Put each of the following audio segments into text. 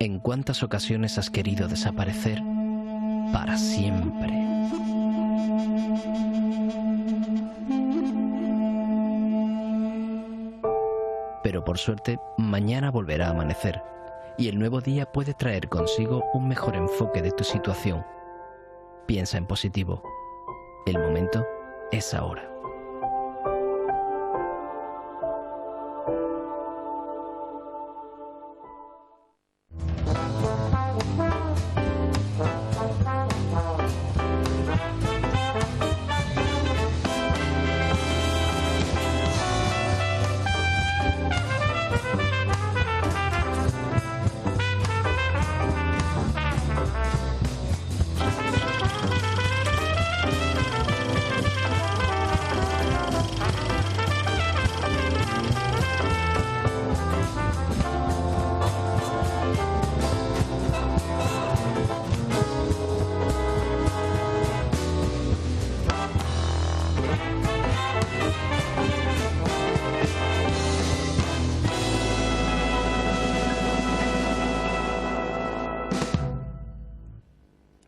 ¿En cuántas ocasiones has querido desaparecer para siempre? Pero por suerte, mañana volverá a amanecer, y el nuevo día puede traer consigo un mejor enfoque de tu situación. Piensa en positivo. El momento es ahora.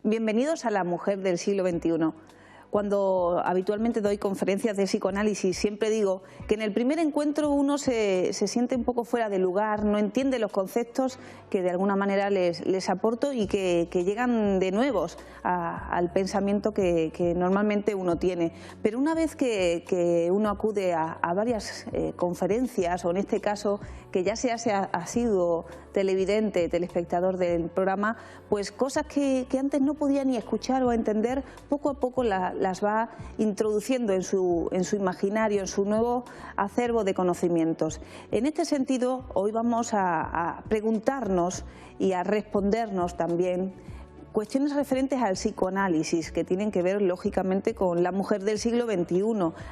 Bienvenidos a La Mujer del Siglo XXI. Cuando habitualmente doy conferencias de psicoanálisis, siempre digo que en el primer encuentro uno se siente un poco fuera de lugar, no entiende los conceptos que de alguna manera les aporto y que llegan de nuevos al pensamiento que normalmente uno tiene. Pero una vez que uno acude a varias conferencias, o en este caso que ya se hace asiduo televidente, telespectador del programa, pues cosas que antes no podía ni escuchar o entender, poco a poco las va introduciendo en su imaginario, en su nuevo acervo de conocimientos. En este sentido, hoy vamos a preguntarnos y a respondernos también cuestiones referentes al psicoanálisis, que tienen que ver lógicamente con la mujer del siglo XXI.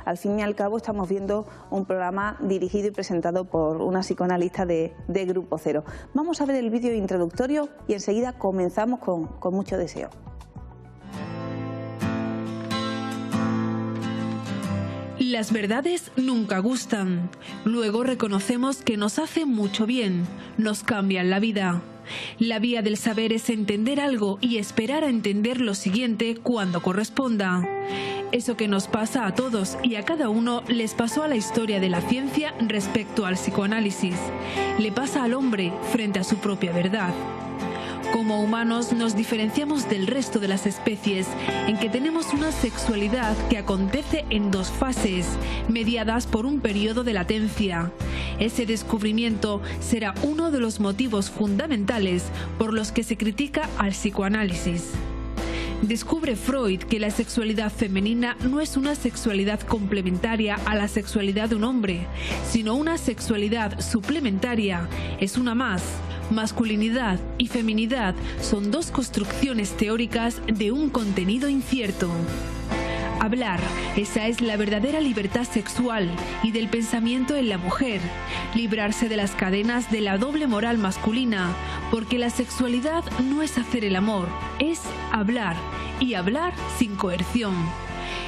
Al fin y al cabo estamos viendo un programa dirigido y presentado por una psicoanalista de Grupo Cero. Vamos a ver el vídeo introductorio y enseguida comenzamos con mucho deseo. Las verdades nunca gustan. Luego reconocemos que nos hacen mucho bien, nos cambian la vida. La vía del saber es entender algo y esperar a entender lo siguiente cuando corresponda. Eso que nos pasa a todos y a cada uno les pasó a la historia de la ciencia respecto al psicoanálisis. Le pasa al hombre frente a su propia verdad. Como humanos nos diferenciamos del resto de las especies en que tenemos una sexualidad que acontece en dos fases, mediadas por un periodo de latencia. Ese descubrimiento será uno de los motivos fundamentales por los que se critica al psicoanálisis. Descubre Freud que la sexualidad femenina no es una sexualidad complementaria a la sexualidad de un hombre, sino una sexualidad suplementaria, es una más. Masculinidad y feminidad son dos construcciones teóricas de un contenido incierto. Hablar, esa es la verdadera libertad sexual y del pensamiento en la mujer. Librarse de las cadenas de la doble moral masculina, porque la sexualidad no es hacer el amor, es hablar, y hablar sin coerción.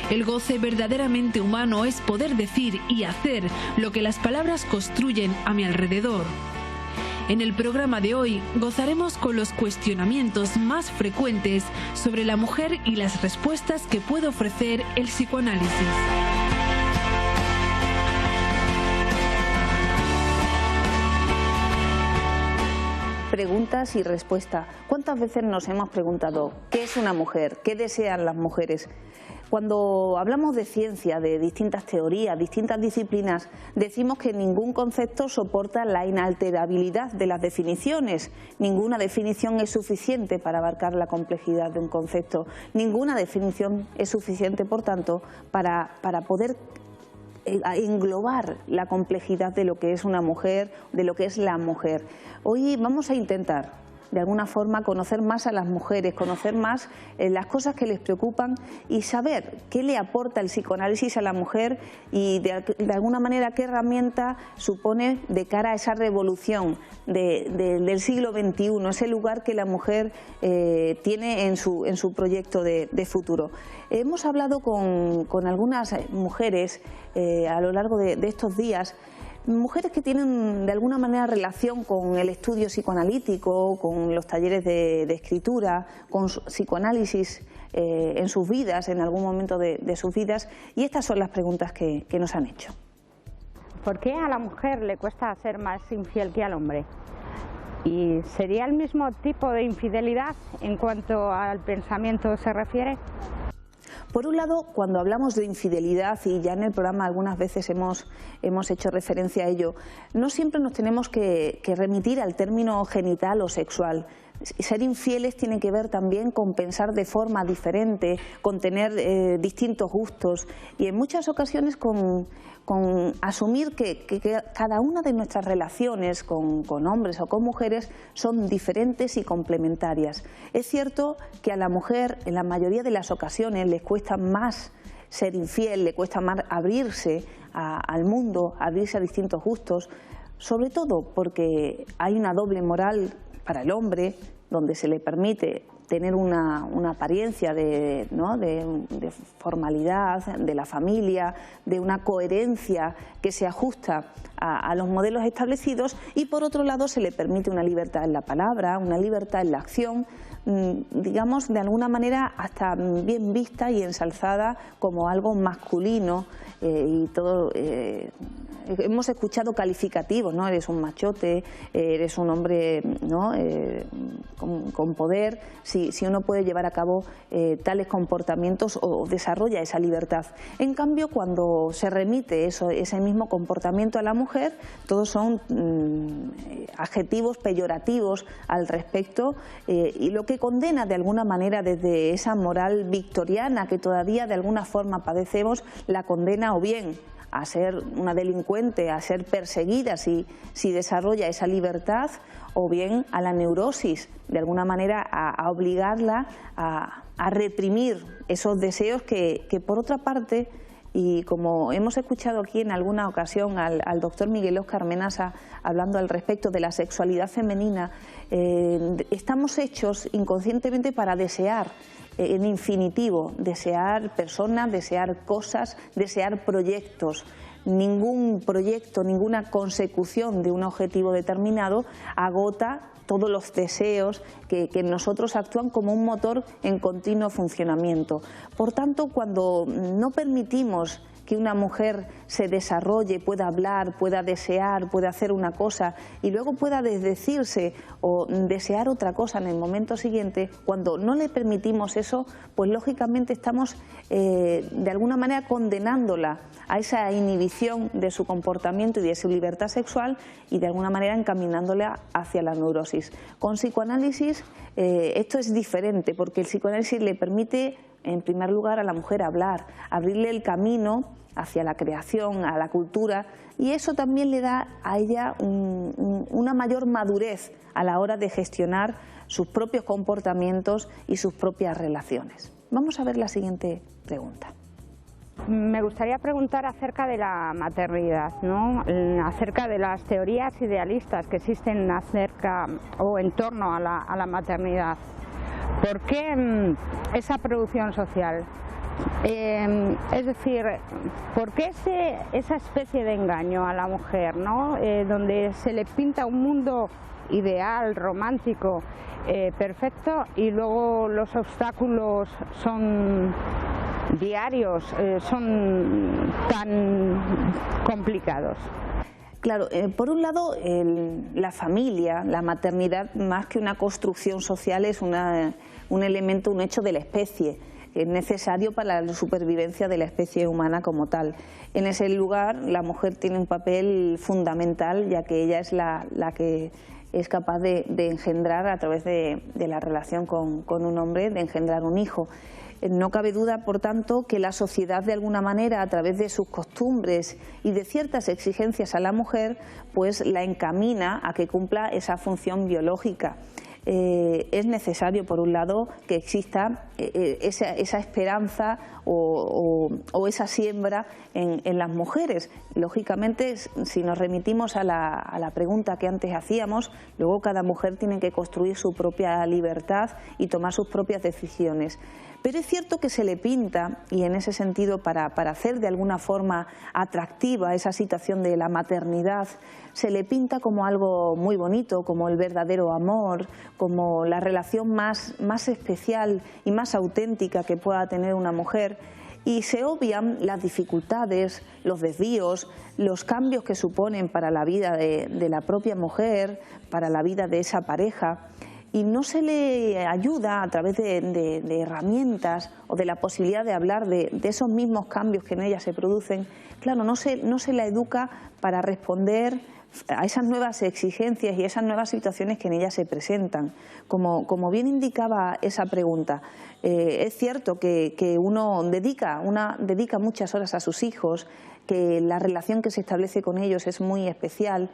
El goce verdaderamente humano es poder decir y hacer lo que las palabras construyen a mi alrededor. En el programa de hoy gozaremos con los cuestionamientos más frecuentes sobre la mujer y las respuestas que puede ofrecer el psicoanálisis. Preguntas y respuestas. ¿Cuántas veces nos hemos preguntado qué es una mujer? ¿Qué desean las mujeres? Cuando hablamos de ciencia, de distintas teorías, distintas disciplinas, decimos que ningún concepto soporta la inalterabilidad de las definiciones. Ninguna definición es suficiente para abarcar la complejidad de un concepto. Ninguna definición es suficiente, por tanto, para poder englobar la complejidad de lo que es una mujer, de lo que es la mujer. Hoy vamos a intentar de alguna forma conocer más a las mujeres, conocer más las cosas que les preocupan y saber qué le aporta el psicoanálisis a la mujer y de alguna manera qué herramienta supone de cara a esa revolución del siglo XXI, ese lugar que la mujer tiene en su proyecto de futuro. Hemos hablado con algunas mujeres a lo largo de estos días Mujeres que tienen de alguna manera relación con el estudio psicoanalítico, con los talleres de escritura, con psicoanálisis en sus vidas, en algún momento de sus vidas, y estas son las preguntas que nos han hecho. ¿Por qué a la mujer le cuesta ser más infiel que al hombre? ¿Y sería el mismo tipo de infidelidad en cuanto al pensamiento se refiere? Por un lado, cuando hablamos de infidelidad, y ya en el programa algunas veces hemos hecho referencia a ello, no siempre nos tenemos que remitir al término genital o sexual. Ser infieles tiene que ver también con pensar de forma diferente, con tener distintos gustos y en muchas ocasiones con asumir que cada una de nuestras relaciones con hombres o con mujeres son diferentes y complementarias. Es cierto que a la mujer en la mayoría de las ocasiones le cuesta más ser infiel, le cuesta más abrirse al mundo, abrirse a distintos gustos, sobre todo porque hay una doble moral para el hombre, donde se le permite tener una apariencia de formalidad, de la familia, de una coherencia que se ajusta a los modelos establecidos, y por otro lado se le permite una libertad en la palabra, una libertad en la acción, digamos de alguna manera hasta bien vista y ensalzada como algo masculino, y todo hemos escuchado calificativos, ¿no? Eres un machote, eres un hombre, ¿no? con poder, si uno puede llevar a cabo tales comportamientos o desarrolla esa libertad. En cambio, cuando se remite ese mismo comportamiento a la mujer, todos son adjetivos peyorativos al respecto, y lo que condena de alguna manera desde esa moral victoriana que todavía de alguna forma padecemos, la condena o bien a ser una delincuente, a ser perseguida si desarrolla esa libertad, o bien a la neurosis, de alguna manera a obligarla a reprimir esos deseos que por otra parte, y como hemos escuchado aquí en alguna ocasión al doctor Miguel Óscar Menasa hablando al respecto de la sexualidad femenina, estamos hechos inconscientemente para desear, en infinitivo, desear personas, desear cosas, desear proyectos. Ningún proyecto, ninguna consecución de un objetivo determinado agota todos los deseos que en nosotros actúan como un motor en continuo funcionamiento. Por tanto, cuando no permitimos que una mujer se desarrolle, pueda hablar, pueda desear, pueda hacer una cosa y luego pueda desdecirse o desear otra cosa en el momento siguiente, cuando no le permitimos eso, pues lógicamente estamos de alguna manera condenándola a esa inhibición de su comportamiento y de su libertad sexual, y de alguna manera encaminándola hacia la neurosis. Con psicoanálisis esto es diferente, porque el psicoanálisis le permite en primer lugar a la mujer hablar, abrirle el camino hacia la creación, a la cultura, y eso también le da a ella una mayor madurez a la hora de gestionar sus propios comportamientos y sus propias relaciones. Vamos a ver la siguiente pregunta. Me gustaría preguntar acerca de la maternidad, ¿no? Acerca de las teorías idealistas que existen acerca o en torno a la maternidad. ¿Por qué esa producción social? Es decir, ¿por qué esa especie de engaño a la mujer, ¿no? Donde se le pinta un mundo ideal, romántico, perfecto, y luego los obstáculos son diarios, son tan complicados? Claro, por un lado la familia, la maternidad, más que una construcción social, es un elemento, un hecho de la especie, es necesario para la supervivencia de la especie humana como tal. En ese lugar la mujer tiene un papel fundamental, ya que ella es la que es capaz de engendrar a través de la relación con un hombre, de engendrar un hijo. No cabe duda, por tanto, que la sociedad de alguna manera, a través de sus costumbres y de ciertas exigencias a la mujer, pues la encamina a que cumpla esa función biológica. es necesario, por un lado, que exista esa esperanza o esa siembra en las mujeres. Lógicamente, si nos remitimos a la pregunta que antes hacíamos, luego cada mujer tiene que construir su propia libertad y tomar sus propias decisiones. Pero es cierto que se le pinta, y en ese sentido para hacer de alguna forma atractiva esa situación de la maternidad, se le pinta como algo muy bonito, como el verdadero amor, como la relación más especial y más auténtica que pueda tener una mujer. Y se obvian las dificultades, los desvíos, los cambios que suponen para la vida de la propia mujer, para la vida de esa pareja. Y no se le ayuda a través de herramientas o de la posibilidad de hablar de esos mismos cambios que en ella se producen. Claro, no se la educa para responder a esas nuevas exigencias y esas nuevas situaciones que en ella se presentan. Como bien indicaba esa pregunta, es cierto que uno dedica muchas horas a sus hijos, que la relación que se establece con ellos es muy especial,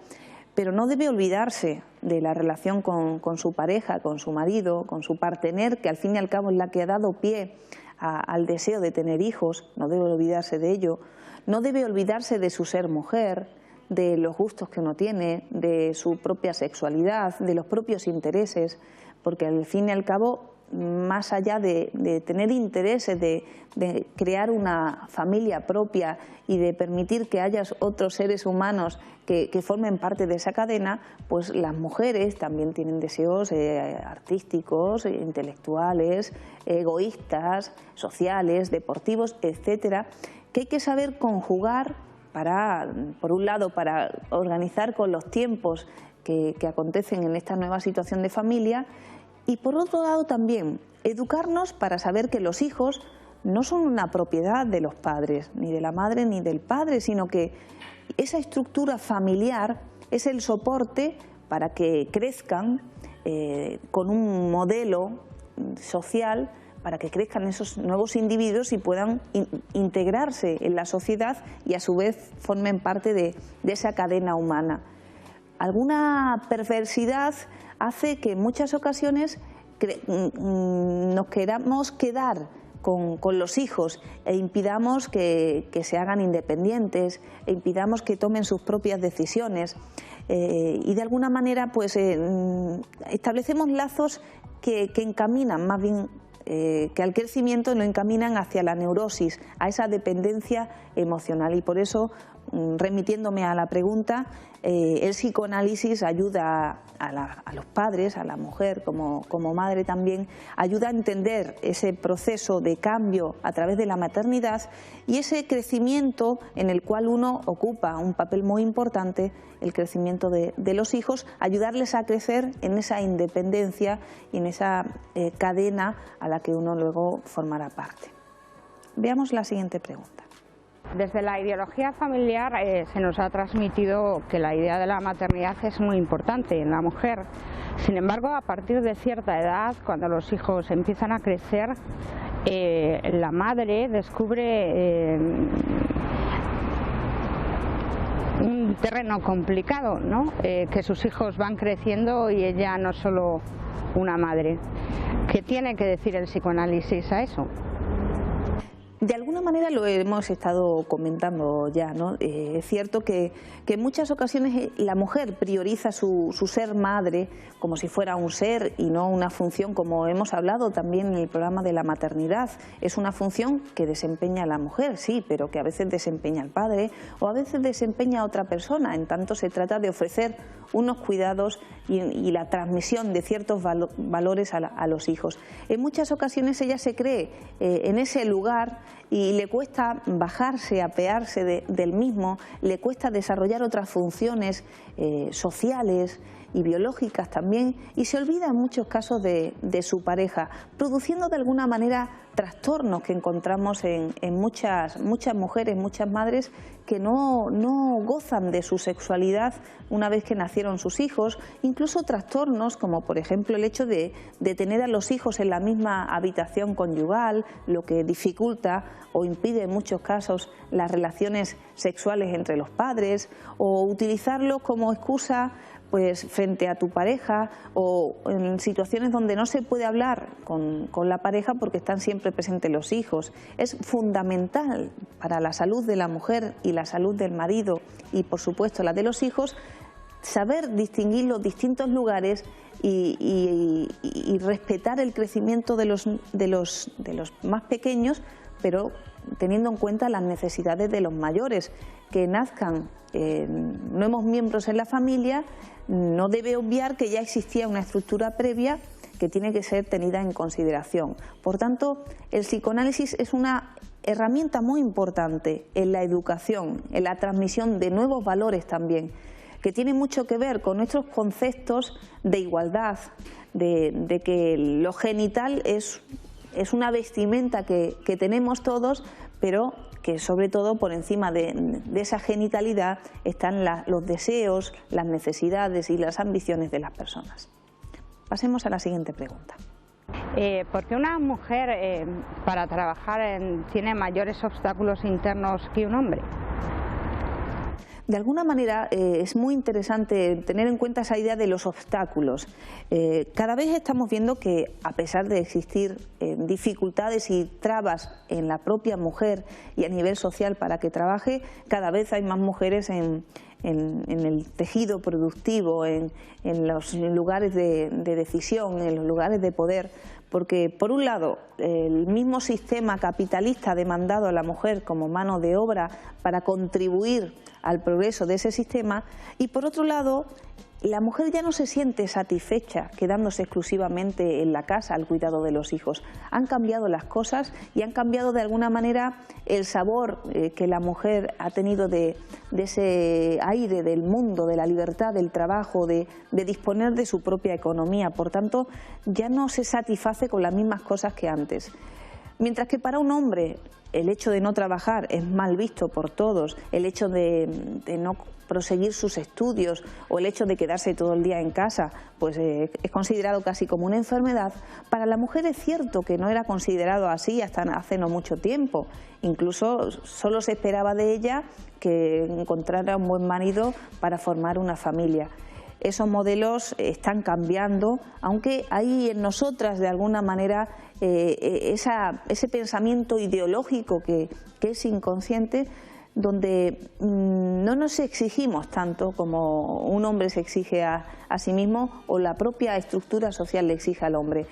pero no debe olvidarse de la relación con su pareja, con su marido, con su partener, que al fin y al cabo es la que ha dado pie al deseo de tener hijos. No debe olvidarse de ello. No debe olvidarse de su ser mujer, de los gustos que uno tiene, de su propia sexualidad, de los propios intereses, porque al fin y al cabo, más allá de tener intereses, de crear una familia propia y de permitir que haya otros seres humanos que formen parte de esa cadena, pues las mujeres también tienen deseos artísticos, intelectuales, egoístas, sociales, deportivos, etcétera, que hay que saber conjugar por un lado, para organizar con los tiempos que acontecen en esta nueva situación de familia, y por otro lado también educarnos para saber que los hijos no son una propiedad de los padres, ni de la madre ni del padre, sino que esa estructura familiar es el soporte para que crezcan con un modelo social, para que crezcan esos nuevos individuos y puedan integrarse en la sociedad y a su vez formen parte de esa cadena humana. Alguna perversidad hace que en muchas ocasiones nos queramos quedar con los hijos e impidamos que se hagan independientes, e impidamos que tomen sus propias decisiones y de alguna manera pues establecemos lazos que encaminan más bien que al crecimiento, lo encaminan hacia la neurosis, a esa dependencia emocional. Y por eso, remitiéndome a la pregunta, el psicoanálisis ayuda a los padres, a la mujer como madre también, ayuda a entender ese proceso de cambio a través de la maternidad y ese crecimiento en el cual uno ocupa un papel muy importante, el crecimiento de los hijos, ayudarles a crecer en esa independencia y en esa cadena a la que uno luego formará parte. Veamos la siguiente pregunta. Desde la ideología familiar se nos ha transmitido que la idea de la maternidad es muy importante en la mujer. Sin embargo, a partir de cierta edad, cuando los hijos empiezan a crecer, la madre descubre un terreno complicado, ¿no? Que sus hijos van creciendo y ella no es solo una madre. ¿Qué tiene que decir el psicoanálisis a eso? De alguna manera lo hemos estado comentando ya, ¿no? Es cierto que en muchas ocasiones la mujer prioriza su ser madre como si fuera un ser y no una función, como hemos hablado también en el programa de la maternidad. Es una función que desempeña la mujer, sí, pero que a veces desempeña el padre o a veces desempeña otra persona. En tanto se trata de ofrecer unos cuidados y la transmisión de ciertos valores a los hijos. En muchas ocasiones ella se cree en ese lugar y le cuesta bajarse, apearse del mismo, le cuesta desarrollar otras funciones sociales y biológicas también, y se olvida en muchos casos de su pareja, produciendo de alguna manera trastornos que encontramos en muchas mujeres, muchas madres que no gozan de su sexualidad una vez que nacieron sus hijos, incluso trastornos como por ejemplo el hecho de tener a los hijos en la misma habitación conyugal, lo que dificulta o impide en muchos casos las relaciones sexuales entre los padres, o utilizarlos como excusa pues frente a tu pareja, o en situaciones donde no se puede hablar con la pareja porque están siempre presentes los hijos. Es fundamental para la salud de la mujer y la salud del marido y por supuesto la de los hijos saber distinguir los distintos lugares y respetar el crecimiento de los más pequeños, pero teniendo en cuenta las necesidades de los mayores. Que nazcan nuevos miembros en la familia no debe obviar que ya existía una estructura previa que tiene que ser tenida en consideración. Por tanto, el psicoanálisis es una herramienta muy importante en la educación, en la transmisión de nuevos valores también, que tiene mucho que ver con nuestros conceptos de igualdad, de que lo genital es una vestimenta que tenemos todos, pero que sobre todo por encima de esa genitalidad están los deseos, las necesidades y las ambiciones de las personas. Pasemos a la siguiente pregunta. ¿Por qué una mujer para trabajar tiene mayores obstáculos internos que un hombre? De alguna manera es muy interesante tener en cuenta esa idea de los obstáculos. Cada vez estamos viendo que a pesar de existir dificultades y trabas en la propia mujer y a nivel social para que trabaje, cada vez hay más mujeres en el tejido productivo, en los lugares de decisión, en los lugares de poder. Porque, por un lado, el mismo sistema capitalista ha demandado a la mujer como mano de obra para contribuir al progreso de ese sistema, y por otro lado, la mujer ya no se siente satisfecha quedándose exclusivamente en la casa al cuidado de los hijos. Han cambiado las cosas y han cambiado de alguna manera el sabor que la mujer ha tenido de ese aire del mundo, de la libertad, del trabajo, de disponer de su propia economía. Por tanto, ya no se satisface con las mismas cosas que antes. Mientras que para un hombre el hecho de no trabajar es mal visto por todos, el hecho de no proseguir sus estudios o el hecho de quedarse todo el día en casa, pues es considerado casi como una enfermedad. Para la mujer es cierto que no era considerado así hasta hace no mucho tiempo. Incluso solo se esperaba de ella que encontrara un buen marido para formar una familia. Esos modelos están cambiando, aunque hay en nosotras de alguna manera ese pensamiento ideológico que es inconsciente, donde no nos exigimos tanto como un hombre se exige a sí mismo o la propia estructura social le exige al hombre.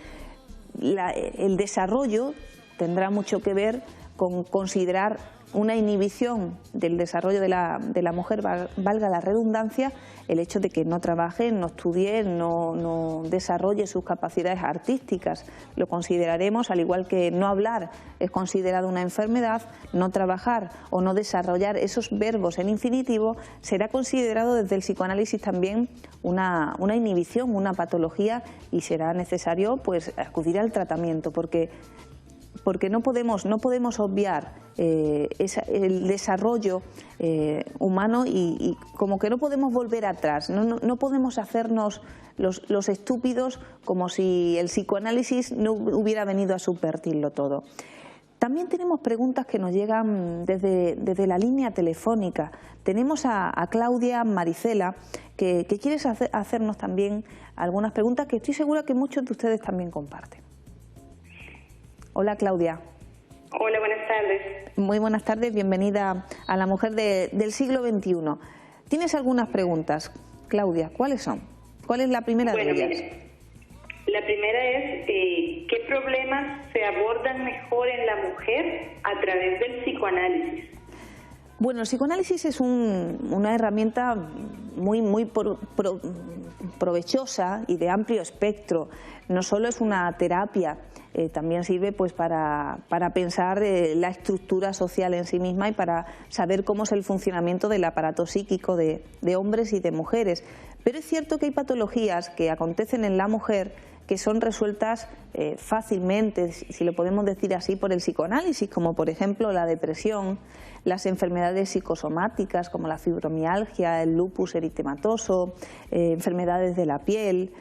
El desarrollo tendrá mucho que ver con considerar una inhibición del desarrollo de la mujer, valga la redundancia, el hecho de que no trabaje, no estudie, no desarrolle sus capacidades artísticas. Lo consideraremos, al igual que no hablar es considerado una enfermedad, no trabajar o no desarrollar esos verbos en infinitivo será considerado desde el psicoanálisis también una inhibición, una patología, y será necesario pues acudir al tratamiento, porque no podemos obviar el desarrollo humano y como que no podemos volver atrás, no podemos hacernos los estúpidos como si el psicoanálisis no hubiera venido a subvertirlo todo. También tenemos preguntas que nos llegan desde la línea telefónica. Tenemos a Claudia Maricela que quiere hacernos también algunas preguntas que estoy segura que muchos de ustedes también comparten. Hola, Claudia. Hola, buenas tardes. Muy buenas tardes, bienvenida a La Mujer del Siglo XXI. ¿Tienes algunas preguntas, Claudia? ¿Cuáles son? ¿Cuál es la primera de ellas? Mire, la primera es, ¿qué problemas se abordan mejor en la mujer a través del psicoanálisis? Bueno, el psicoanálisis es una herramienta muy provechosa y de amplio espectro. No solo es una terapia, también sirve pues para pensar la estructura social en sí misma y para saber cómo es el funcionamiento del aparato psíquico de hombres y de mujeres. Pero es cierto que hay patologías que acontecen en la mujer que son resueltas fácilmente, si lo podemos decir así, por el psicoanálisis, como por ejemplo la depresión, las enfermedades psicosomáticas como la fibromialgia, el lupus eritematoso, enfermedades de la piel.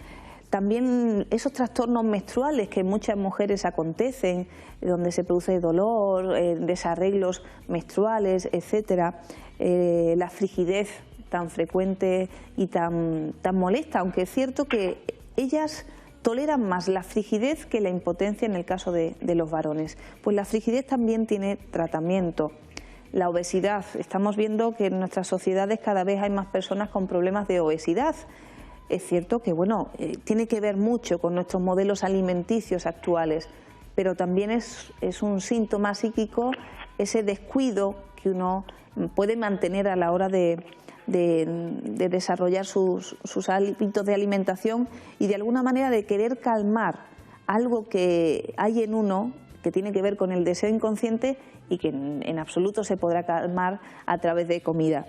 También esos trastornos menstruales que en muchas mujeres acontecen, donde se produce dolor, desarreglos menstruales, etcétera. La frigidez tan frecuente y tan molesta, aunque es cierto que ellas toleran más la frigidez que la impotencia en el caso de los varones. Pues la frigidez también tiene tratamiento. La obesidad, estamos viendo que en nuestras sociedades cada vez hay más personas con problemas de obesidad. Es cierto que tiene que ver mucho con nuestros modelos alimenticios actuales, pero también es un síntoma psíquico ese descuido que uno puede mantener a la hora de desarrollar sus hábitos de alimentación y de alguna manera de querer calmar algo que hay en uno que tiene que ver con el deseo inconsciente y que en absoluto se podrá calmar a través de comida.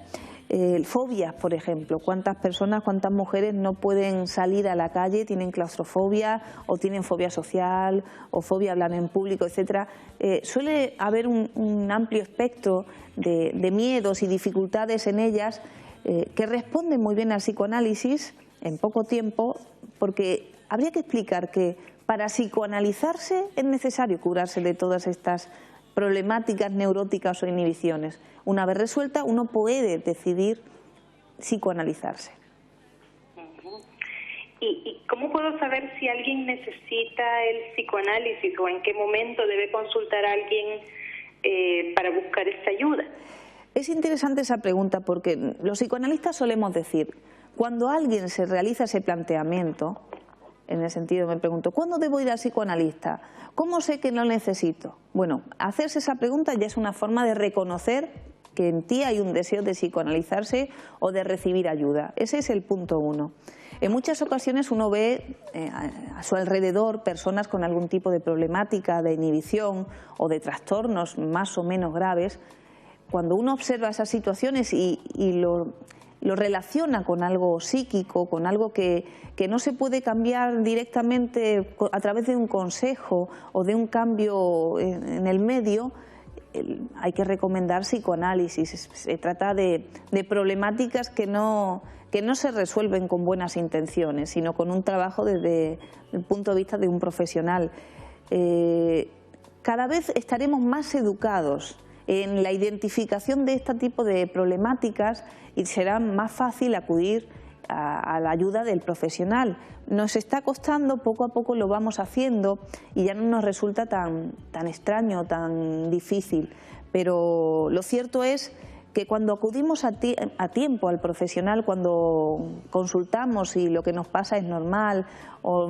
Fobias, por ejemplo, cuántas mujeres no pueden salir a la calle, tienen claustrofobia o tienen fobia social o fobia a hablar en público, etcétera. Suele haber un amplio espectro de miedos y dificultades en ellas que responden muy bien al psicoanálisis en poco tiempo, porque habría que explicar que para psicoanalizarse es necesario curarse de todas estas problemáticas neuróticas o inhibiciones. Una vez resuelta, uno puede decidir psicoanalizarse. ¿Y cómo puedo saber si alguien necesita el psicoanálisis o en qué momento debe consultar a alguien para buscar esta ayuda? Es interesante esa pregunta porque los psicoanalistas solemos decir, cuando alguien se realiza ese planteamiento, en el sentido, me pregunto, ¿cuándo debo ir al psicoanalista? ¿Cómo sé que no lo necesito? Bueno, hacerse esa pregunta ya es una forma de reconocer que en ti hay un deseo de psicoanalizarse o de recibir ayuda. Ese es el punto 1. En muchas ocasiones uno ve a su alrededor personas con algún tipo de problemática, de inhibición o de trastornos más o menos graves. Cuando uno observa esas situaciones y lo relaciona con algo psíquico, con algo que no se puede cambiar directamente a través de un consejo o de un cambio en el medio, hay que recomendar psicoanálisis. Se trata de problemáticas que no se resuelven con buenas intenciones, sino con un trabajo desde el punto de vista de un profesional. Cada vez estaremos más educados en la identificación de este tipo de problemáticas y será más fácil acudir a la ayuda del profesional. Nos está costando, poco a poco lo vamos haciendo y ya no nos resulta tan extraño, tan difícil. Pero lo cierto es que cuando acudimos a tiempo al profesional, cuando consultamos y lo que nos pasa es normal o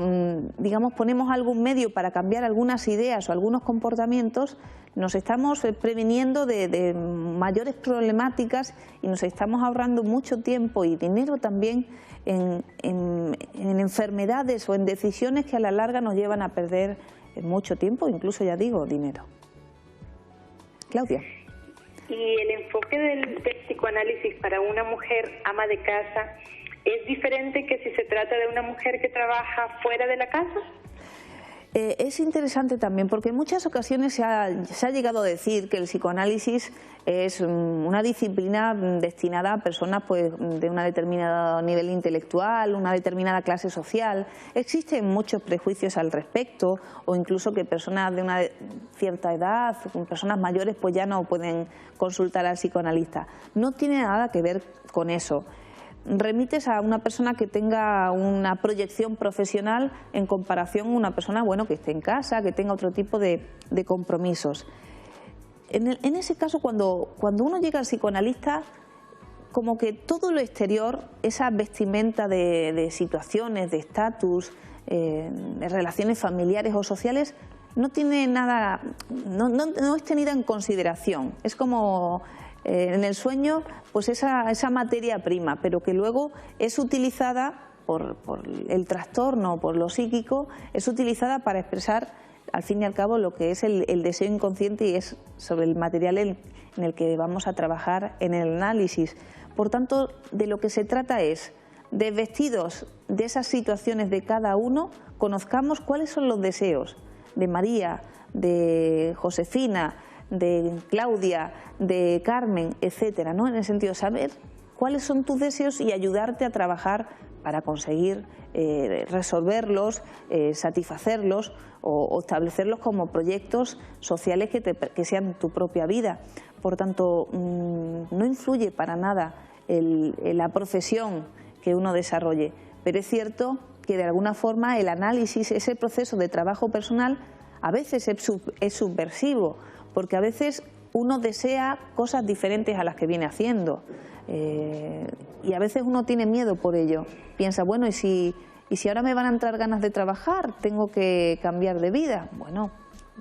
digamos ponemos algún medio para cambiar algunas ideas o algunos comportamientos, nos estamos previniendo de mayores problemáticas y nos estamos ahorrando mucho tiempo y dinero también en enfermedades o en decisiones que a la larga nos llevan a perder mucho tiempo, incluso ya digo, dinero. Claudia. ¿Y el enfoque del psicoanálisis para una mujer ama de casa es diferente que si se trata de una mujer que trabaja fuera de la casa? Es interesante también porque en muchas ocasiones se ha llegado a decir que el psicoanálisis es una disciplina destinada a personas pues, de un determinado nivel intelectual, una determinada clase social. Existen muchos prejuicios al respecto o incluso que personas de una cierta edad, personas mayores, pues ya no pueden consultar al psicoanalista. No tiene nada que ver con eso. Remites a una persona que tenga una proyección profesional en comparación a una persona que esté en casa, que tenga otro tipo de compromisos. En ese caso, cuando uno llega al psicoanalista, como que todo lo exterior, esa vestimenta de situaciones, de estatus, de relaciones familiares o sociales, no tiene nada, no es tenida en consideración. Es como en el sueño, pues esa materia prima, pero que luego es utilizada por el trastorno, por lo psíquico, es utilizada para expresar al fin y al cabo lo que es el deseo inconsciente y es sobre el material en el que vamos a trabajar en el análisis. Por tanto, de lo que se trata es de vestidos de esas situaciones de cada uno, conozcamos cuáles son los deseos de María, de Josefina, de Claudia, de Carmen, etcétera, ¿no? En el sentido de saber cuáles son tus deseos y ayudarte a trabajar para conseguir resolverlos, satisfacerlos o establecerlos como proyectos sociales que sean tu propia vida. Por tanto, no influye para nada la profesión que uno desarrolle. Pero es cierto que de alguna forma el análisis, ese proceso de trabajo personal, a veces es subversivo, porque a veces uno desea cosas diferentes a las que viene haciendo. Y a veces uno tiene miedo por ello. Piensa, bueno, ¿y si ahora me van a entrar ganas de trabajar? ¿Tengo que cambiar de vida? Bueno,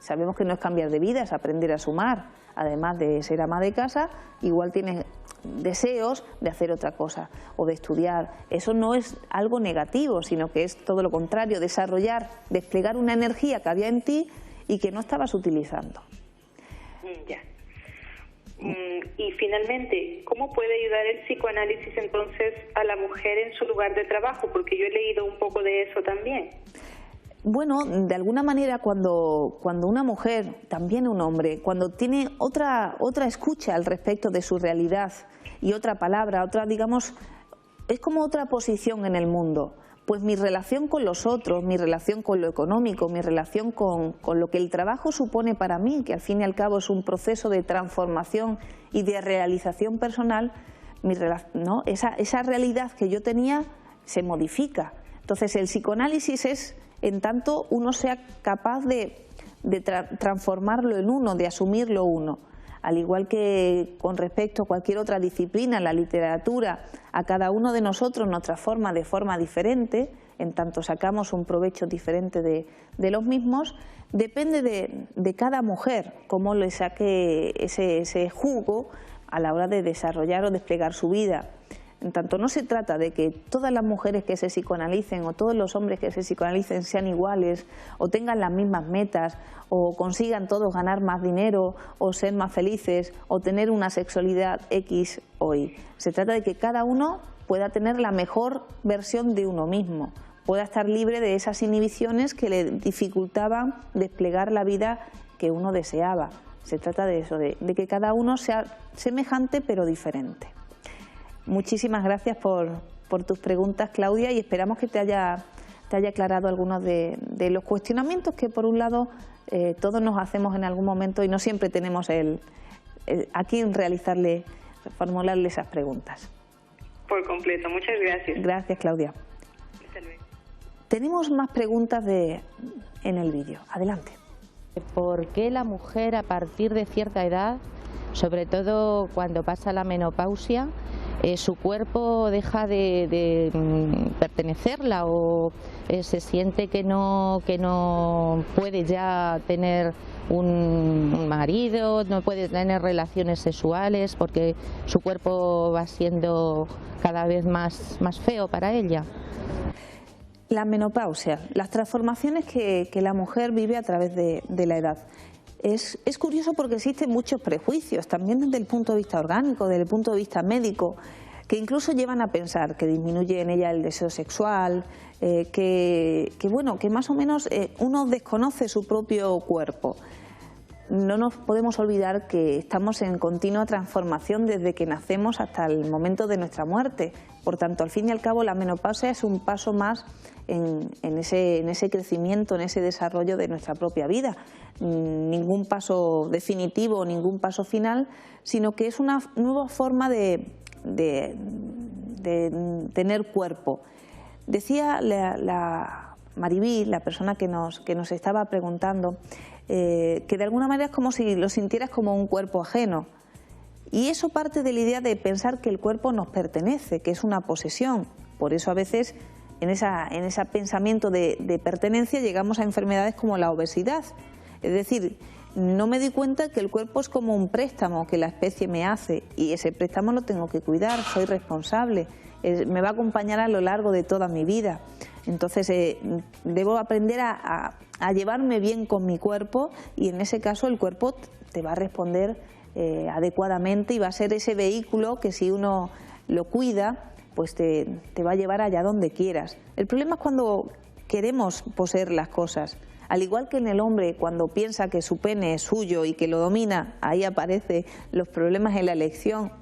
sabemos que no es cambiar de vida, es aprender a sumar. Además de ser ama de casa, igual tienes deseos de hacer otra cosa o de estudiar. Eso no es algo negativo, sino que es todo lo contrario, desarrollar, desplegar una energía que había en ti y que no estabas utilizando. Ya. Y finalmente, ¿cómo puede ayudar el psicoanálisis entonces a la mujer en su lugar de trabajo? Porque yo he leído un poco de eso también. Bueno, de alguna manera cuando una mujer, también un hombre, cuando tiene otra escucha al respecto de su realidad y otra palabra, digamos, es como otra posición en el mundo. Pues mi relación con los otros, mi relación con lo económico, mi relación con lo que el trabajo supone para mí, que al fin y al cabo es un proceso de transformación y de realización personal, esa realidad que yo tenía se modifica. Entonces el psicoanálisis es, en tanto uno sea capaz de transformarlo en uno, de asumirlo uno. Al igual que con respecto a cualquier otra disciplina, la literatura, a cada uno de nosotros nos transforma de forma diferente, en tanto sacamos un provecho diferente de los mismos, depende de cada mujer cómo le saque ese jugo a la hora de desarrollar o desplegar su vida. En tanto no se trata de que todas las mujeres que se psicoanalicen o todos los hombres que se psicoanalicen sean iguales o tengan las mismas metas o consigan todos ganar más dinero o ser más felices o tener una sexualidad X o Y. Se trata de que cada uno pueda tener la mejor versión de uno mismo, pueda estar libre de esas inhibiciones que le dificultaban desplegar la vida que uno deseaba. Se trata de eso, de que cada uno sea semejante pero diferente. Muchísimas gracias por tus preguntas, Claudia, y esperamos que te haya aclarado algunos de los cuestionamientos que, por un lado, todos nos hacemos en algún momento y no siempre tenemos a quién formularle esas preguntas. Por completo, muchas gracias. Gracias, Claudia. Hasta luego. Tenemos más preguntas en el vídeo. Adelante. ¿Por qué la mujer a partir de cierta edad, sobre todo cuando pasa la menopausia, su cuerpo deja de pertenecerla o se siente que no puede ya tener un marido, no puede tener relaciones sexuales porque su cuerpo va siendo cada vez más feo para ella? La menopausia, las transformaciones que la mujer vive a través de la edad. Es curioso porque existen muchos prejuicios, también desde el punto de vista orgánico, desde el punto de vista médico, que incluso llevan a pensar que disminuye en ella el deseo sexual, que más o menos uno desconoce su propio cuerpo. No nos podemos olvidar que estamos en continua transformación desde que nacemos hasta el momento de nuestra muerte. Por tanto, al fin y al cabo, la menopausia es un paso más en ese crecimiento, en ese desarrollo de nuestra propia vida. Ningún paso definitivo, ningún paso final, sino que es una nueva forma de tener cuerpo. Decía la Maribí, la persona que nos estaba preguntando, que de alguna manera es como si lo sintieras como un cuerpo ajeno. Y eso parte de la idea de pensar que el cuerpo nos pertenece, que es una posesión. Por eso a veces en ese pensamiento de pertenencia llegamos a enfermedades como la obesidad. Es decir, no me di cuenta que el cuerpo es como un préstamo que la especie me hace y ese préstamo lo tengo que cuidar, soy responsable, me va a acompañar a lo largo de toda mi vida. Entonces debo aprender a llevarme bien con mi cuerpo y en ese caso el cuerpo te va a responder adecuadamente y va a ser ese vehículo que si uno lo cuida pues te va a llevar allá donde quieras. El problema es cuando queremos poseer las cosas. Al igual que en el hombre, cuando piensa que su pene es suyo y que lo domina, ahí aparecen los problemas en la erección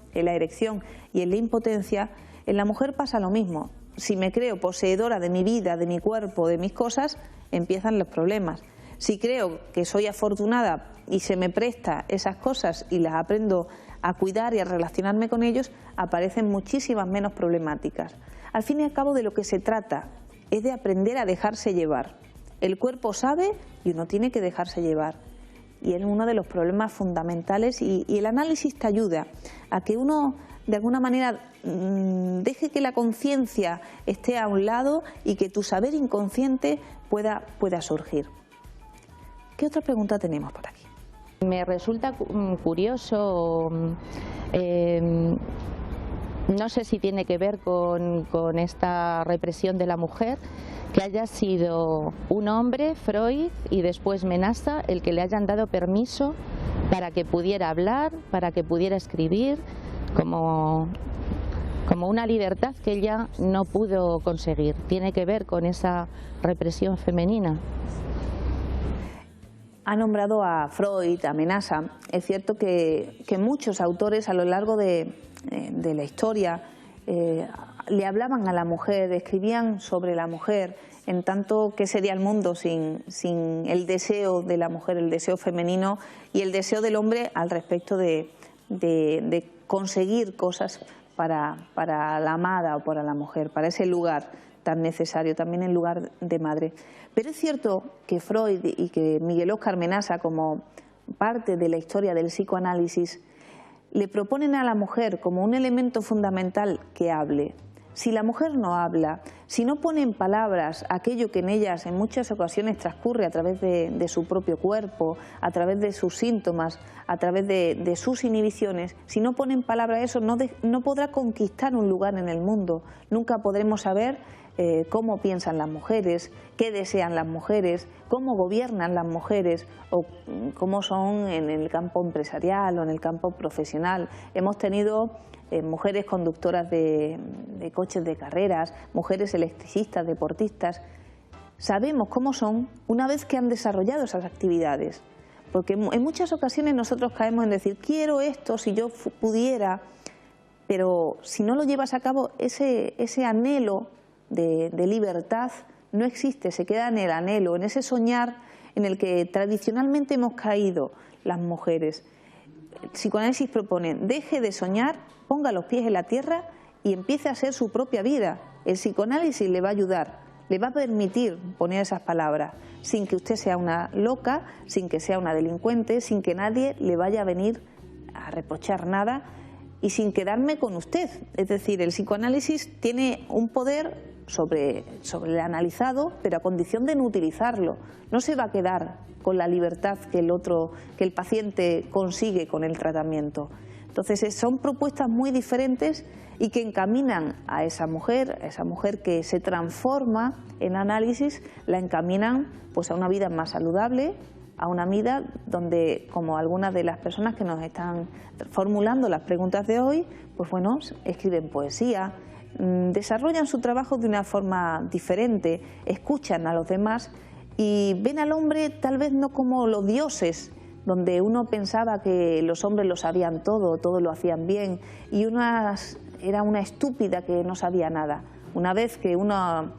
y en la impotencia, en la mujer pasa lo mismo. Si me creo poseedora de mi vida, de mi cuerpo, de mis cosas, empiezan los problemas. Si creo que soy afortunada y se me presta esas cosas y las aprendo a cuidar y a relacionarme con ellos, aparecen muchísimas menos problemáticas. Al fin y al cabo, de lo que se trata es de aprender a dejarse llevar. El cuerpo sabe y uno tiene que dejarse llevar. Y es uno de los problemas fundamentales, y el análisis te ayuda a que uno de alguna manera deje que la conciencia esté a un lado y que tu saber inconsciente pueda surgir. ¿Qué otra pregunta tenemos por aquí? Me resulta curioso, no sé si tiene que ver con esta represión de la mujer, que haya sido un hombre, Freud, y después Menasa, el que le hayan dado permiso para que pudiera hablar, para que pudiera escribir, como una libertad que ella no pudo conseguir. ¿Tiene que ver con esa represión femenina? Ha nombrado a Freud, a Menasa. Es cierto que muchos autores a lo largo de la historia le hablaban a la mujer, escribían sobre la mujer, en tanto que sería el mundo sin el deseo de la mujer, el deseo femenino y el deseo del hombre al respecto de conseguir cosas para la amada o para la mujer, para ese lugar tan necesario, también el lugar de madre. Pero es cierto que Freud y que Miguel Óscar Menasa, como parte de la historia del psicoanálisis, le proponen a la mujer como un elemento fundamental que hable. Si la mujer no habla, si no pone en palabras aquello que en ellas en muchas ocasiones transcurre a través de su propio cuerpo, a través de sus síntomas, a través de sus inhibiciones, si no pone en palabras eso, no podrá conquistar un lugar en el mundo. Nunca podremos saber cómo piensan las mujeres, qué desean las mujeres, cómo gobiernan las mujeres o cómo son en el campo empresarial o en el campo profesional. Hemos tenido mujeres conductoras de coches de carreras, mujeres electricistas, deportistas. Sabemos cómo son una vez que han desarrollado esas actividades, porque en muchas ocasiones nosotros caemos en decir quiero esto si yo pudiera, pero si no lo llevas a cabo, ese anhelo de libertad no existe, se queda en el anhelo, en ese soñar en el que tradicionalmente hemos caído las mujeres. El psicoanálisis propone, deje de soñar, ponga los pies en la tierra y empiece a hacer su propia vida. El psicoanálisis le va a ayudar, le va a permitir poner esas palabras, sin que usted sea una loca, sin que sea una delincuente, sin que nadie le vaya a venir a reprochar nada y sin quedarme con usted. Es decir, el psicoanálisis tiene un poder sobre el analizado, pero a condición de no utilizarlo. No se va a quedar con la libertad que el paciente consigue con el tratamiento. Entonces son propuestas muy diferentes y que encaminan a esa mujer que se transforma en análisis, la encaminan pues a una vida más saludable, a una vida donde, como algunas de las personas que nos están formulando las preguntas de hoy, pues bueno, escriben poesía, desarrollan su trabajo de una forma diferente, escuchan a los demás y ven al hombre tal vez no como los dioses, donde uno pensaba que los hombres lo sabían todo lo hacían bien y era una estúpida que no sabía nada. Una vez que uno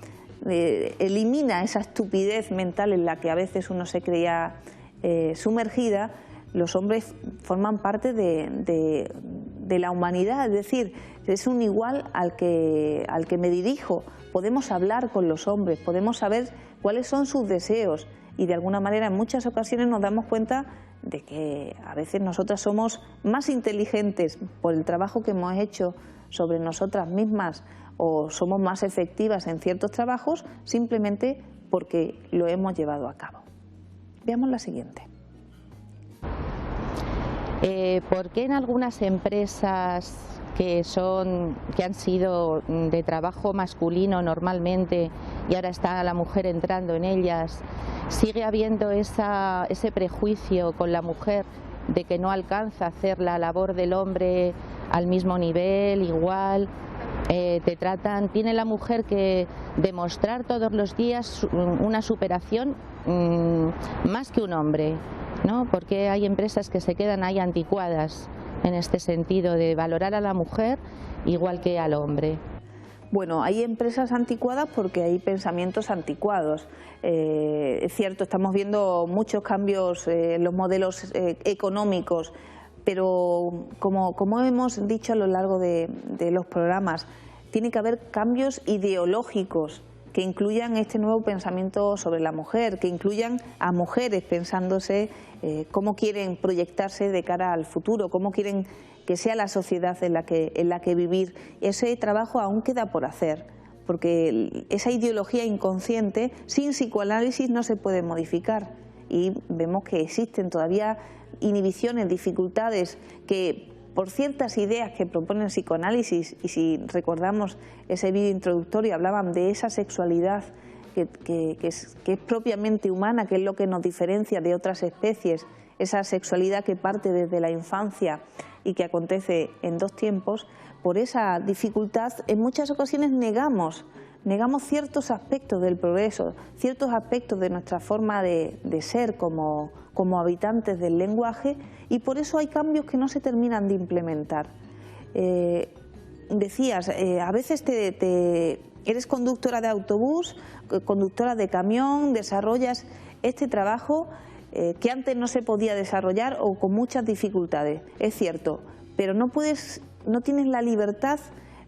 elimina esa estupidez mental en la que a veces uno se creía sumergida, los hombres forman parte de la humanidad, es decir, es un igual al que me dirijo. Podemos hablar con los hombres, podemos saber cuáles son sus deseos y de alguna manera en muchas ocasiones nos damos cuenta de que a veces nosotras somos más inteligentes por el trabajo que hemos hecho sobre nosotras mismas o somos más efectivas en ciertos trabajos simplemente porque lo hemos llevado a cabo. Veamos la siguiente. ¿Por qué en algunas empresas que han sido de trabajo masculino normalmente y ahora está la mujer entrando en ellas, sigue habiendo ese prejuicio con la mujer de que no alcanza a hacer la labor del hombre al mismo nivel, igual? Tiene la mujer que demostrar todos los días una superación más que un hombre, ¿no? Porque hay empresas que se quedan ahí anticuadas en este sentido de valorar a la mujer igual que al hombre. Bueno, hay empresas anticuadas porque hay pensamientos anticuados. Es cierto, estamos viendo muchos cambios en los modelos económicos pero como hemos dicho a lo largo de los programas, tiene que haber cambios ideológicos que incluyan este nuevo pensamiento sobre la mujer, que incluyan a mujeres pensándose cómo quieren proyectarse de cara al futuro, cómo quieren que sea la sociedad en la que vivir. Ese trabajo aún queda por hacer, porque esa ideología inconsciente sin psicoanálisis no se puede modificar, y vemos que existen todavía inhibiciones, dificultades que por ciertas ideas que propone el psicoanálisis, y si recordamos ese vídeo introductorio hablaban de esa sexualidad que es propiamente humana, que es lo que nos diferencia de otras especies, esa sexualidad que parte desde la infancia y que acontece en dos tiempos. Por esa dificultad en muchas ocasiones negamos ciertos aspectos del progreso, ciertos aspectos de nuestra forma de ser como habitantes del lenguaje, y por eso hay cambios que no se terminan de implementar. Decías, a veces eres conductora de autobús, conductora de camión, desarrollas este trabajo que antes no se podía desarrollar o con muchas dificultades, es cierto, pero no tienes la libertad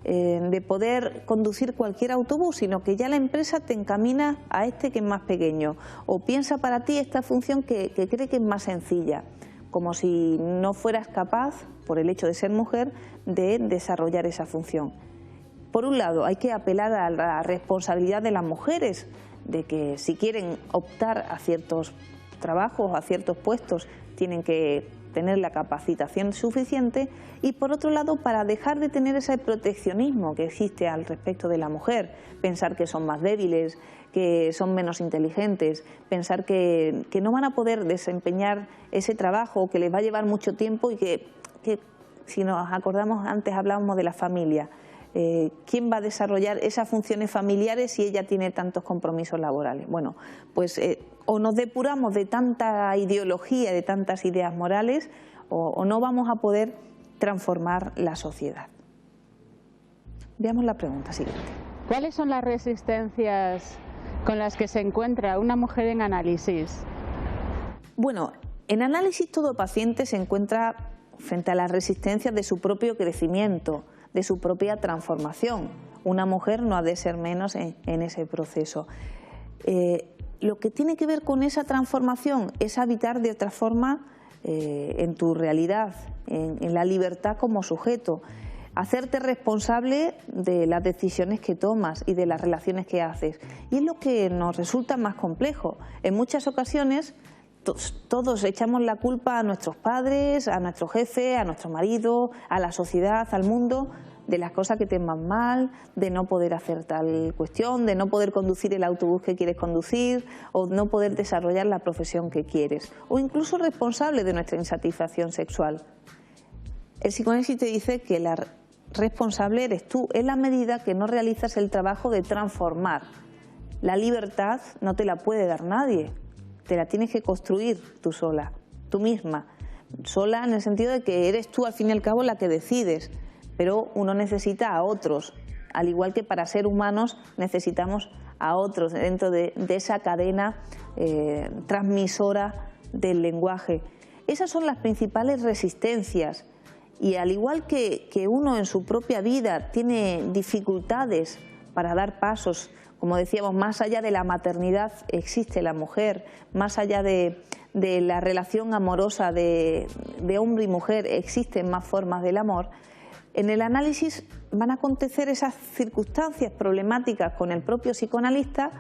de poder conducir cualquier autobús, sino que ya la empresa te encamina a este que es más pequeño, o piensa para ti esta función que cree que es más sencilla, como si no fueras capaz, por el hecho de ser mujer, de desarrollar esa función. Por un lado, hay que apelar a la responsabilidad de las mujeres, de que si quieren optar a ciertos trabajos, a ciertos puestos, tienen que tener la capacitación suficiente, y por otro lado para dejar de tener ese proteccionismo que existe al respecto de la mujer, pensar que son más débiles, que son menos inteligentes, pensar que no van a poder desempeñar ese trabajo, que les va a llevar mucho tiempo, y que si nos acordamos antes hablábamos de la familia, ¿quién va a desarrollar esas funciones familiares si ella tiene tantos compromisos laborales? Bueno, pues o nos depuramos de tanta ideología, de tantas ideas morales, o no vamos a poder transformar la sociedad. Veamos la pregunta siguiente. ¿Cuáles son las resistencias con las que se encuentra una mujer en análisis? Bueno, en análisis todo paciente se encuentra frente a las resistencias de su propio crecimiento, de su propia transformación. Una mujer no ha de ser menos en ese proceso. Lo que tiene que ver con esa transformación es habitar de otra forma en tu realidad, en la libertad como sujeto, hacerte responsable de las decisiones que tomas y de las relaciones que haces. Y es lo que nos resulta más complejo. En muchas ocasiones todos echamos la culpa a nuestros padres, a nuestro jefe, a nuestro marido, a la sociedad, al mundo, de las cosas que te van mal, de no poder hacer tal cuestión, de no poder conducir el autobús que quieres conducir, o no poder desarrollar la profesión que quieres, o incluso responsable de nuestra insatisfacción sexual. El psicoanálisis te dice que la responsable eres tú, en la medida que no realizas el trabajo de transformar. La libertad no te la puede dar nadie, te la tienes que construir tú sola, tú misma. Sola en el sentido de que eres tú al fin y al cabo la que decides, pero uno necesita a otros, al igual que para ser humanos necesitamos a otros dentro de esa cadena transmisora del lenguaje. Esas son las principales resistencias, y al igual que uno en su propia vida tiene dificultades para dar pasos, como decíamos, más allá de la maternidad existe la mujer, más allá de la relación amorosa de hombre y mujer existen más formas del amor. En el análisis van a acontecer esas circunstancias problemáticas con el propio psicoanalista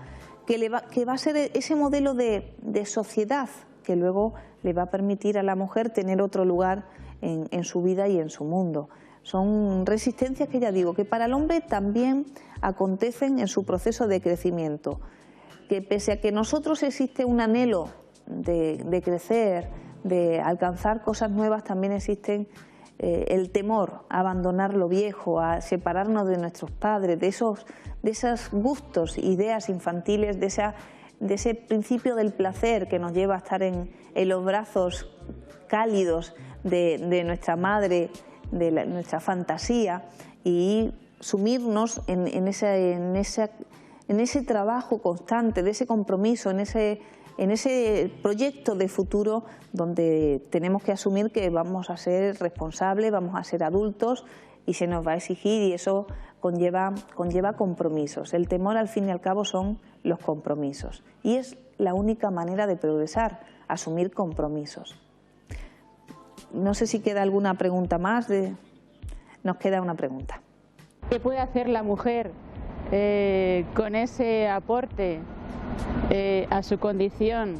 que va a ser ese modelo de sociedad que luego le va a permitir a la mujer tener otro lugar en su vida y en su mundo. Son resistencias que ya digo que para el hombre también acontecen en su proceso de crecimiento, que pese a que en nosotros existe un anhelo de crecer, de alcanzar cosas nuevas, también existen el temor a abandonar lo viejo, a separarnos de nuestros padres, de esos gustos, ideas infantiles, de ese principio del placer que nos lleva a estar en los brazos cálidos de nuestra madre, de nuestra fantasía, y sumirnos en ese trabajo constante, de ese compromiso, en en ese proyecto de futuro donde tenemos que asumir que vamos a ser responsables, vamos a ser adultos y se nos va a exigir, y eso conlleva compromisos. El temor, al fin y al cabo, son los compromisos y es la única manera de progresar, asumir compromisos. No sé si queda alguna pregunta más. Nos queda una pregunta. ¿Qué puede hacer la mujer con ese aporte a su condición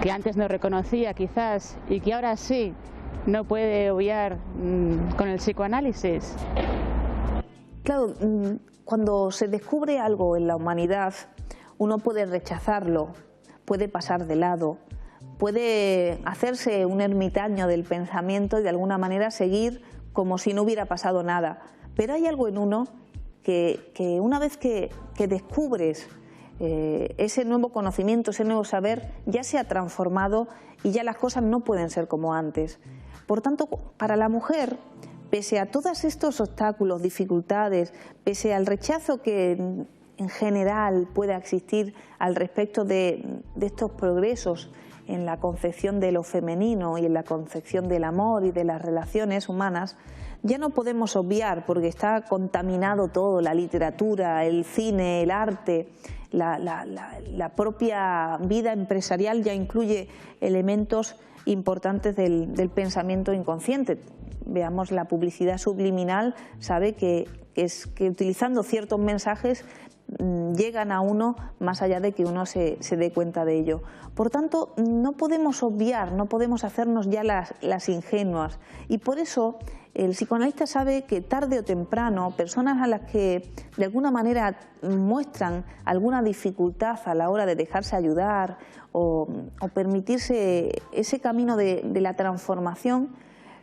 que antes no reconocía quizás y que ahora sí no puede obviar con el psicoanálisis? Claro, cuando se descubre algo en la humanidad, uno puede rechazarlo, puede pasar de lado, puede hacerse un ermitaño del pensamiento y de alguna manera seguir como si no hubiera pasado nada. Pero hay algo en uno que una vez que descubres ese nuevo conocimiento, ese nuevo saber, ya se ha transformado y ya las cosas no pueden ser como antes. Por tanto, para la mujer, pese a todos estos obstáculos, dificultades, pese al rechazo que en general pueda existir al respecto de estos progresos en la concepción de lo femenino y en la concepción del amor y de las relaciones humanas, ya no podemos obviar, porque está contaminado todo, la literatura, el cine, el arte, la propia vida empresarial ya incluye elementos importantes del pensamiento inconsciente. Veamos, la publicidad subliminal sabe que utilizando ciertos mensajes llegan a uno más allá de que uno se dé cuenta de ello. Por tanto, no podemos obviar, no podemos hacernos ya las ingenuas, y por eso el psicoanalista sabe que tarde o temprano personas a las que de alguna manera muestran alguna dificultad a la hora de dejarse ayudar o permitirse ese camino de la transformación,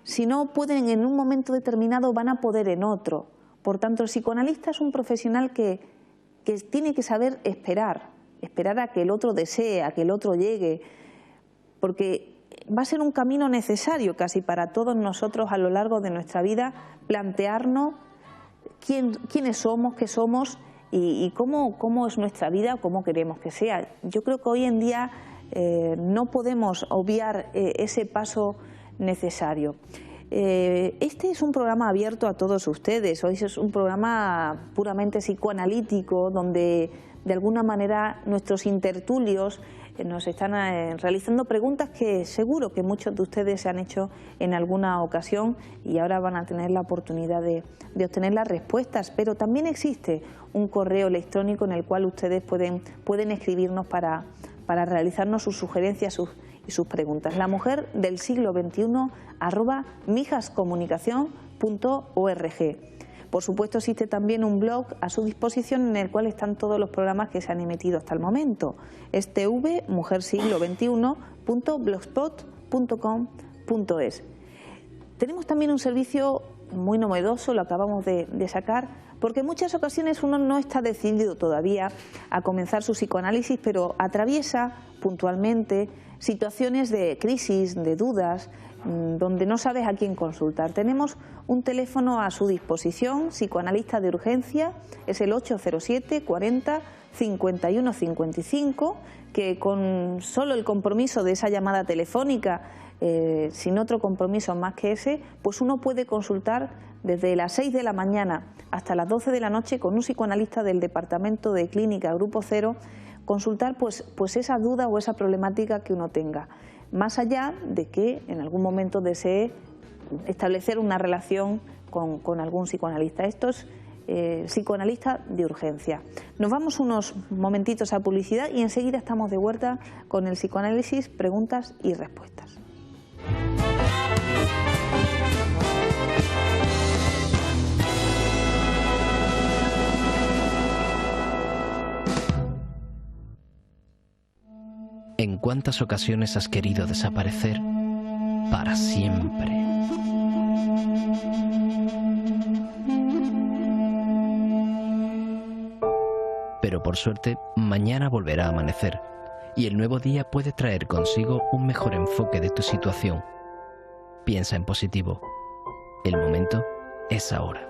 si no pueden en un momento determinado, van a poder en otro. Por tanto, el psicoanalista es un profesional que tiene que saber esperar a que el otro desee, a que el otro llegue, porque va a ser un camino necesario casi para todos nosotros a lo largo de nuestra vida, plantearnos quiénes somos, qué somos y cómo es nuestra vida o cómo queremos que sea. Yo creo que hoy en día no podemos obviar ese paso necesario. Este es un programa abierto a todos ustedes. Hoy es un programa puramente psicoanalítico donde de alguna manera nuestros intertulios nos están realizando preguntas que seguro que muchos de ustedes se han hecho en alguna ocasión y ahora van a tener la oportunidad de obtener las respuestas. Pero también existe un correo electrónico en el cual ustedes pueden escribirnos para realizarnos sus sugerencias y sus preguntas. La mujer del siglo XXI @mijascomunicacion.org. Por supuesto, existe también un blog a su disposición en el cual están todos los programas que se han emitido hasta el momento. Es tvmujersiglo21.blogspot.com.es. Tenemos también un servicio muy novedoso, lo acabamos de sacar, porque en muchas ocasiones uno no está decidido todavía a comenzar su psicoanálisis, pero atraviesa puntualmente situaciones de crisis, de dudas, donde no sabes a quién consultar. Tenemos un teléfono a su disposición, psicoanalista de urgencia, es el 807 40 51 55, que con solo el compromiso de esa llamada telefónica, sin otro compromiso más que ese, pues uno puede consultar desde las 6 de la mañana hasta las 12 de la noche con un psicoanalista del Departamento de Clínica Grupo Cero, consultar pues esa duda o esa problemática que uno tenga, más allá de que en algún momento desee establecer una relación con algún psicoanalista. Esto es psicoanalista de urgencia. Nos vamos unos momentitos a publicidad y enseguida estamos de vuelta con el psicoanálisis, preguntas y respuestas. ¿En cuántas ocasiones has querido desaparecer para siempre? Pero por suerte, mañana volverá a amanecer y el nuevo día puede traer consigo un mejor enfoque de tu situación. Piensa en positivo. El momento es ahora.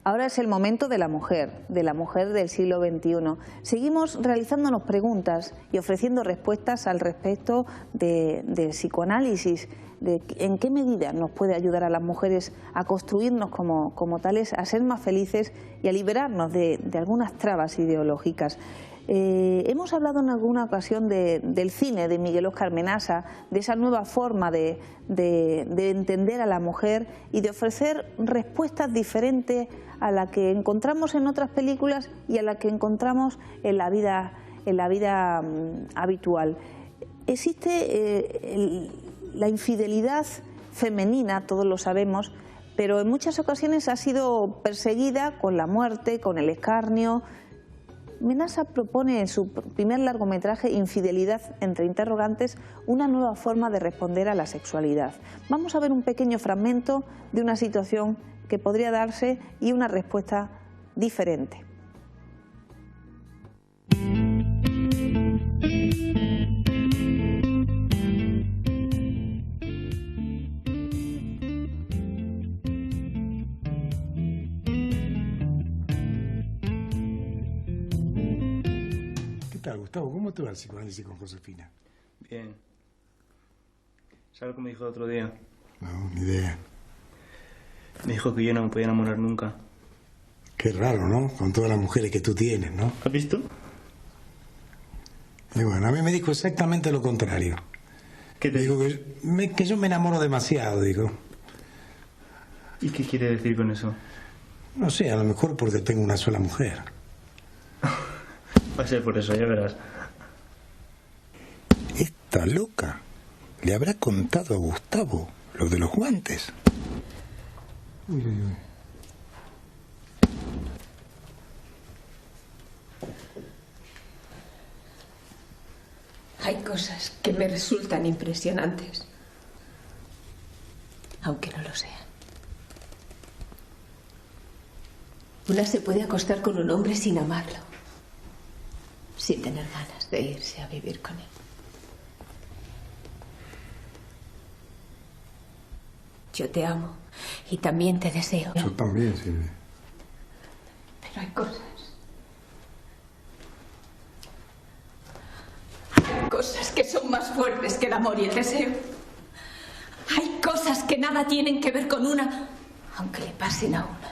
Ahora es el momento de la mujer del siglo XXI. Seguimos realizándonos preguntas y ofreciendo respuestas al respecto del psicoanálisis, de en qué medida nos puede ayudar a las mujeres a construirnos como tales, a ser más felices y a liberarnos de algunas trabas ideológicas. Hemos hablado en alguna ocasión del cine de Miguel Óscar Menasa, de esa nueva forma de entender a la mujer y de ofrecer respuestas diferentes a la que encontramos en otras películas y a la que encontramos en la vida habitual. Existe la infidelidad femenina, todos lo sabemos, pero en muchas ocasiones ha sido perseguida con la muerte, con el escarnio. Menasa propone en su primer largometraje, Infidelidad entre interrogantes, una nueva forma de responder a la sexualidad. Vamos a ver un pequeño fragmento de una situación que podría darse y una respuesta diferente. ¿Qué tal, Gustavo? ¿Cómo te va el psicoanálisis con Josefina? Bien. ¿Sabes lo que me dijo el otro día? No, ni idea. Me dijo que yo no me podía enamorar nunca. Qué raro, ¿no? Con todas las mujeres que tú tienes, ¿no? ¿Has visto? Y bueno, a mí me dijo exactamente lo contrario. ¿Qué te dijo? Que yo me enamoro demasiado, digo. ¿Y qué quiere decir con eso? No sé, a lo mejor porque tengo una sola mujer. Va a ser por eso, ya verás. Esta loca le habrá contado a Gustavo lo de los guantes. Uy, uy, uy. Hay cosas que me resultan impresionantes, aunque no lo sean. Una se puede acostar con un hombre sin amarlo, sin tener ganas de irse a vivir con él. Yo te amo y también te deseo. Yo también, Silvia. Pero hay cosas. Hay cosas que son más fuertes que el amor y el deseo. Hay cosas que nada tienen que ver con una, aunque le pasen a una.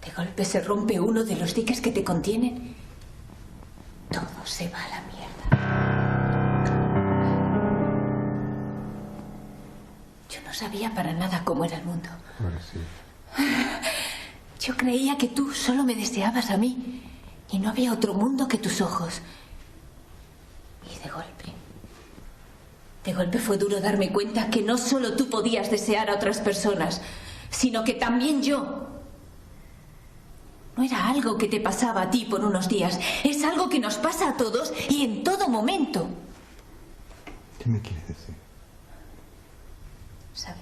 De golpe se rompe uno de los diques que te contienen. Todo se va a la mierda. Yo no sabía para nada cómo era el mundo. Ahora sí. Yo creía que tú solo me deseabas a mí y no había otro mundo que tus ojos. Y de golpe fue duro darme cuenta que no solo tú podías desear a otras personas, sino que también yo. No era algo que te pasaba a ti por unos días, es algo que nos pasa a todos y en todo momento. ¿Qué me quieres decir? ¿Sabes?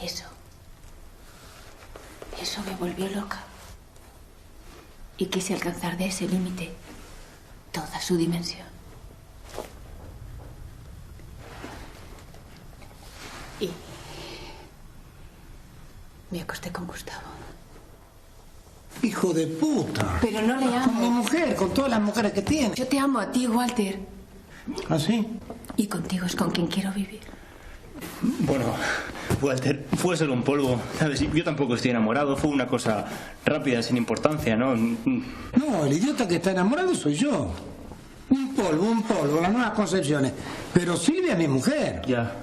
Eso me volvió loca. Y quise alcanzar de ese límite toda su dimensión. Y me acosté con Gustavo. ¡Hijo de puta! Pero no le amo. Con mi mujer, con todas las mujeres que tiene. Yo te amo a ti, Walter. ¿Ah, sí? Y contigo es con quien quiero vivir. Bueno, Walter, fue solo un polvo. ¿Sabes? Yo tampoco estoy enamorado. Fue una cosa rápida, sin importancia, ¿no? No, el idiota que está enamorado soy yo. Un polvo, las nuevas concepciones. Pero Silvia es mi mujer. Ya.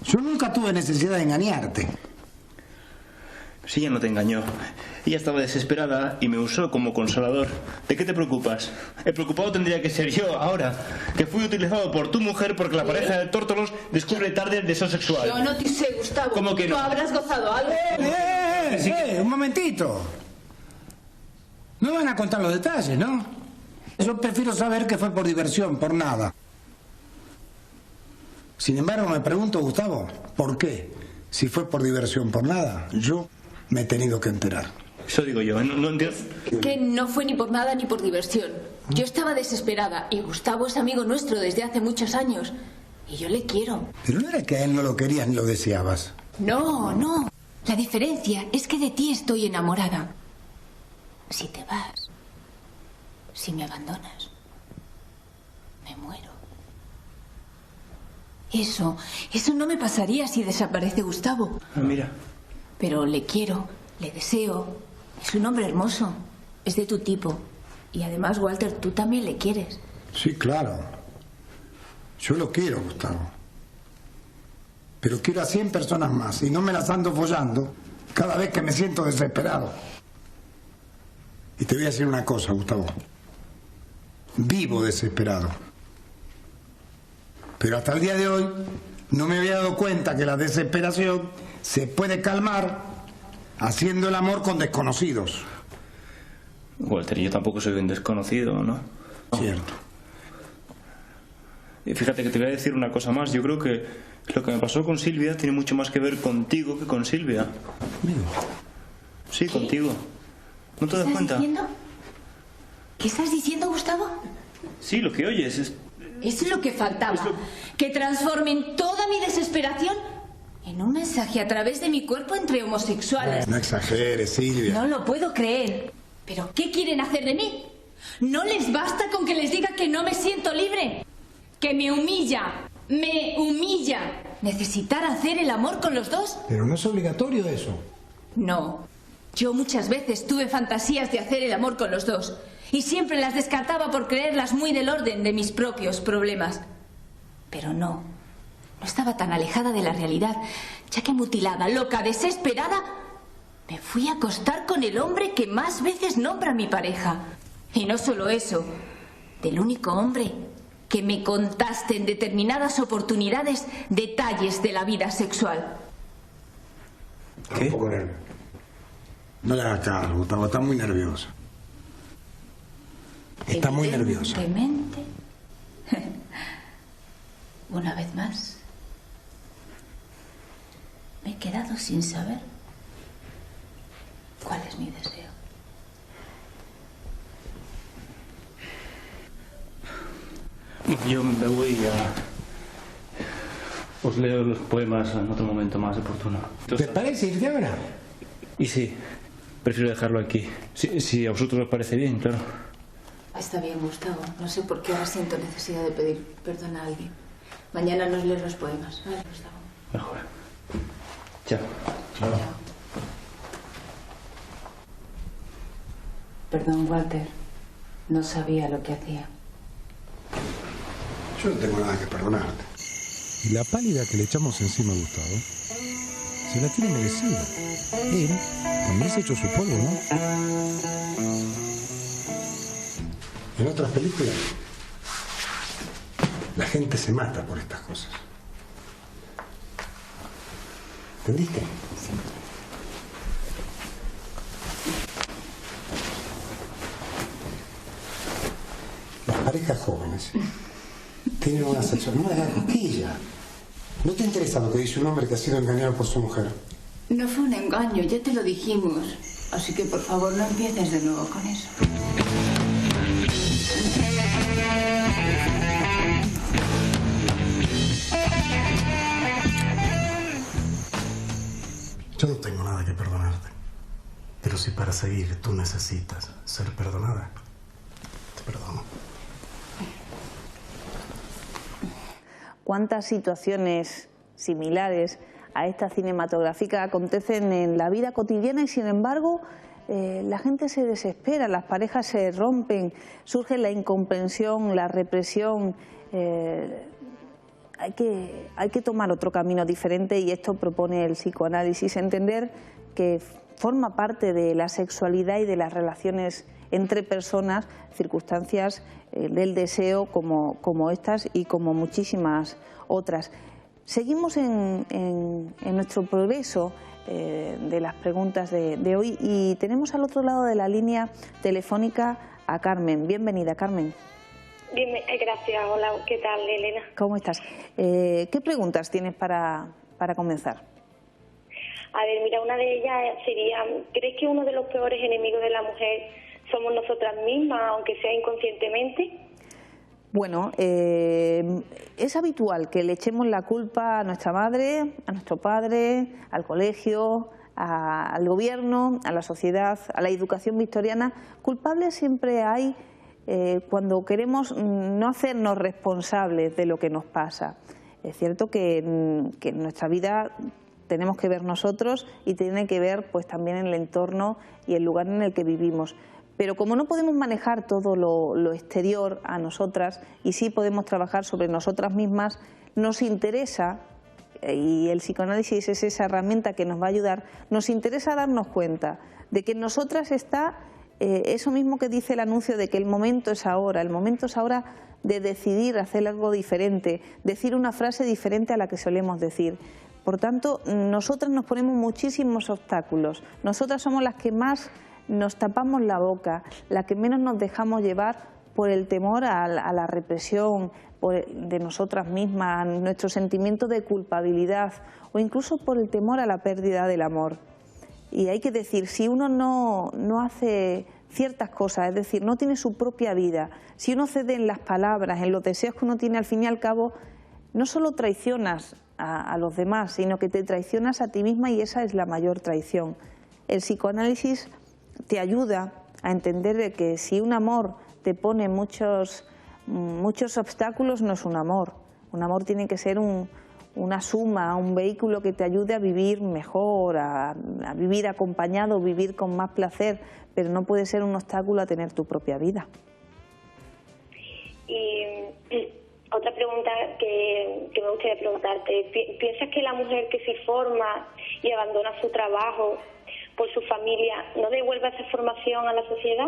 Yo nunca tuve necesidad de engañarte. Si ella no te engañó. Ella estaba desesperada y me usó como consolador. ¿De qué te preocupas? El preocupado tendría que ser yo ahora, que fui utilizado por tu mujer porque la pareja de tórtolos descubre tarde el deseo sexual. Yo no te sé, Gustavo. ¿Cómo que no? ¿Tú habrás gozado algo? Un momentito. No van a contar los detalles, ¿no? Yo prefiero saber que fue por diversión, por nada. Sin embargo, me pregunto, Gustavo, ¿por qué? Si fue por diversión, por nada, yo me he tenido que enterar. Eso digo yo, no entiendo. Que no fue ni por nada ni por diversión. Yo estaba desesperada y Gustavo es amigo nuestro desde hace muchos años. Y yo le quiero. Pero no era que a él no lo querías ni lo deseabas. No. La diferencia es que de ti estoy enamorada. Si te vas, si me abandonas, me muero. Eso no me pasaría si desaparece Gustavo. Ah, mira. Pero le quiero, le deseo. Es un hombre hermoso, es de tu tipo. Y además, Walter, tú también le quieres. Sí, claro. Yo lo quiero, Gustavo. Pero quiero a 100 personas más y no me las ando follando cada vez que me siento desesperado. Y te voy a decir una cosa, Gustavo. Vivo desesperado. Pero hasta el día de hoy no me había dado cuenta que la desesperación se puede calmar haciendo el amor con desconocidos. Walter, yo tampoco soy un desconocido, ¿no? Cierto. Y fíjate que te voy a decir una cosa más. Yo creo que lo que me pasó con Silvia tiene mucho más que ver contigo que con Silvia. ¿Conmigo? Sí, ¿Qué? Contigo. ¿No te das cuenta? ¿Qué estás diciendo, Gustavo? Sí, lo que oyes es... Es lo que faltaba. Que transformen toda mi desesperación en un mensaje a través de mi cuerpo entre homosexuales. No exageres, Silvia. No lo puedo creer. ¿Pero qué quieren hacer de mí? ¿No les basta con que les diga que no me siento libre? Que me humilla. Me humilla. ¿Necesitar hacer el amor con los dos? Pero no es obligatorio eso. No. Yo muchas veces tuve fantasías de hacer el amor con los dos. Y siempre las descartaba por creerlas muy del orden de mis propios problemas. Pero no estaba tan alejada de la realidad, ya que mutilada, loca, desesperada, me fui a acostar con el hombre que más veces nombra a mi pareja. Y no solo eso, del único hombre que me contaste en determinadas oportunidades detalles de la vida sexual. ¿Qué? Un poco nervioso. No le hagas caso, Gustavo, está muy nerviosa. Está muy nerviosa. Evidentemente. Una vez más, me he quedado sin saber cuál es mi deseo. Yo me voy a... Os leo los poemas en otro momento más oportuno. ¿Te parece irte ahora? Y sí, prefiero dejarlo aquí. Si a vosotros os parece bien, claro. Está bien, Gustavo. No sé por qué ahora siento necesidad de pedir perdón a alguien. Mañana nos lees los poemas, ¿vale, Gustavo? Mejor. Chao. Chao. Perdón, Walter. No sabía lo que hacía. Yo no tengo nada que perdonarte. Y la pálida que le echamos encima a Gustavo se la tiene merecida. Él también se echó su polvo, ¿no? En otras películas la gente se mata por estas cosas. ¿Entendiste? Sí. Las parejas jóvenes tienen una sexualidad, no me hagas cosquilla. ¿No te interesa lo que dice un hombre que ha sido engañado por su mujer? No fue un engaño, ya te lo dijimos. Así que por favor no empieces de nuevo con eso. Yo no tengo nada que perdonarte. Pero si para seguir tú necesitas ser perdonada, te perdono. ¿Cuántas situaciones similares a esta cinematográfica acontecen en la vida cotidiana y sin embargo la gente se desespera, las parejas se rompen, surge la incomprensión, la represión? Hay que tomar otro camino diferente y esto propone el psicoanálisis, entender que forma parte de la sexualidad y de las relaciones entre personas, circunstancias del deseo como estas y como muchísimas otras. Seguimos en nuestro progreso de las preguntas de hoy y tenemos al otro lado de la línea telefónica a Carmen. Bienvenida, Carmen. Bien, gracias. Hola, ¿qué tal, Elena? ¿Cómo estás? ¿Qué preguntas tienes para comenzar? A ver, mira, una de ellas sería, ¿crees que uno de los peores enemigos de la mujer somos nosotras mismas, aunque sea inconscientemente? Bueno, es habitual que le echemos la culpa a nuestra madre, a nuestro padre, al colegio, al gobierno, a la sociedad, a la educación victoriana. Culpables siempre hay cuando queremos no hacernos responsables de lo que nos pasa. Es cierto que en nuestra vida tenemos que ver nosotros y tiene que ver pues también en el entorno y el lugar en el que vivimos. Pero como no podemos manejar todo lo exterior a nosotras y sí podemos trabajar sobre nosotras mismas, nos interesa, y el psicoanálisis es esa herramienta que nos va a ayudar, nos interesa darnos cuenta de que en nosotras está eso mismo que dice el anuncio de que el momento es ahora de decidir hacer algo diferente, decir una frase diferente a la que solemos decir. Por tanto, nosotras nos ponemos muchísimos obstáculos, nosotras somos las que más nos tapamos la boca, las que menos nos dejamos llevar por el temor a la represión de nosotras mismas, nuestro sentimiento de culpabilidad o incluso por el temor a la pérdida del amor. Y hay que decir, si uno no hace ciertas cosas, es decir, no tiene su propia vida, si uno cede en las palabras, en los deseos que uno tiene, al fin y al cabo, no solo traicionas a los demás, sino que te traicionas a ti misma, y esa es la mayor traición. El psicoanálisis te ayuda a entender que si un amor te pone muchos obstáculos, no es un amor. Un amor tiene que ser una suma, un vehículo que te ayude a vivir mejor, a vivir acompañado, vivir con más placer, pero no puede ser un obstáculo a tener tu propia vida. Y otra pregunta que me gustaría preguntarte, ¿piensas que la mujer que se forma y abandona su trabajo por su familia no devuelve esa formación a la sociedad?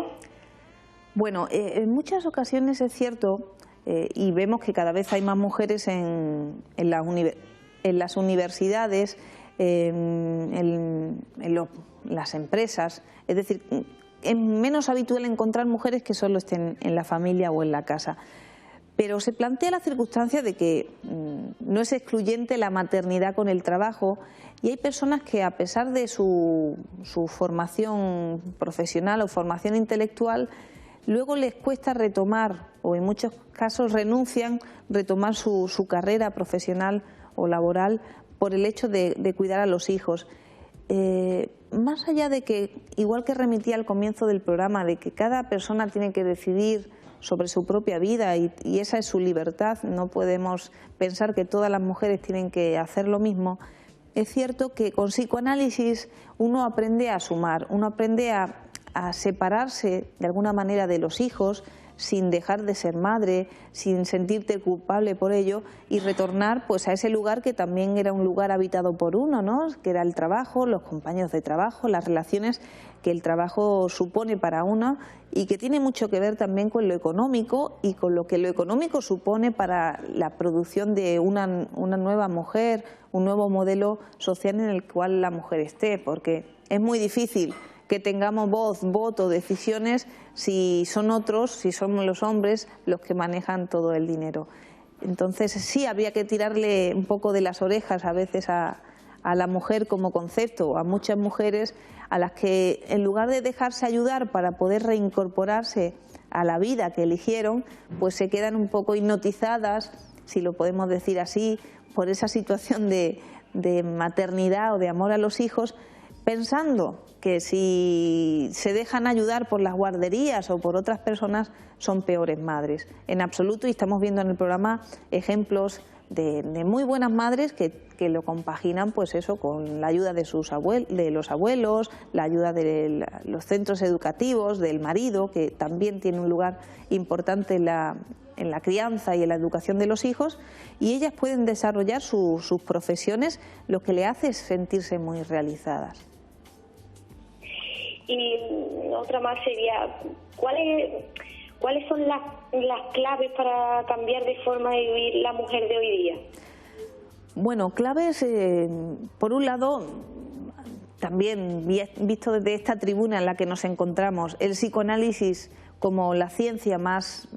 Bueno, en muchas ocasiones es cierto, y vemos que cada vez hay más mujeres en las universidades, en las empresas, es decir, es menos habitual encontrar mujeres que solo estén en la familia o en la casa. Pero se plantea la circunstancia de que no es excluyente la maternidad con el trabajo, y hay personas que, a pesar de su formación profesional o formación intelectual, luego les cuesta retomar, o en muchos casos renuncian a retomar su carrera profesional o laboral por el hecho de cuidar a los hijos. Más allá de que, igual que remitía al comienzo del programa, de que cada persona tiene que decidir sobre su propia vida y esa es su libertad, no podemos pensar que todas las mujeres tienen que hacer lo mismo. Es cierto que con psicoanálisis uno aprende a sumar, uno aprende a separarse de alguna manera de los hijos sin dejar de ser madre, sin sentirte culpable por ello, y retornar pues a ese lugar que también era un lugar habitado por uno, ¿no? Que era el trabajo, los compañeros de trabajo, las relaciones que el trabajo supone para uno, y que tiene mucho que ver también con lo económico y con lo que lo económico supone para la producción de una nueva mujer, un nuevo modelo social en el cual la mujer esté, porque es muy difícil que tengamos voz, voto, decisiones si son otros, si somos los hombres los que manejan todo el dinero. Entonces sí, habría que tirarle un poco de las orejas a veces a la mujer como concepto, a muchas mujeres a las que, en lugar de dejarse ayudar para poder reincorporarse a la vida que eligieron, pues se quedan un poco hipnotizadas, si lo podemos decir así, por esa situación de maternidad o de amor a los hijos, pensando que si se dejan ayudar por las guarderías o por otras personas son peores madres. En absoluto, y estamos viendo en el programa ejemplos de muy buenas madres que lo compaginan pues eso con la ayuda de los abuelos, la ayuda de los centros educativos, del marido, que también tiene un lugar importante en la crianza y en la educación de los hijos, y ellas pueden desarrollar sus profesiones, lo que le hace es sentirse muy realizadas. Y otra más sería, ¿cuáles son las claves para cambiar de forma de vivir la mujer de hoy día? Bueno, claves, por un lado, también visto desde esta tribuna en la que nos encontramos, el psicoanálisis como la ciencia más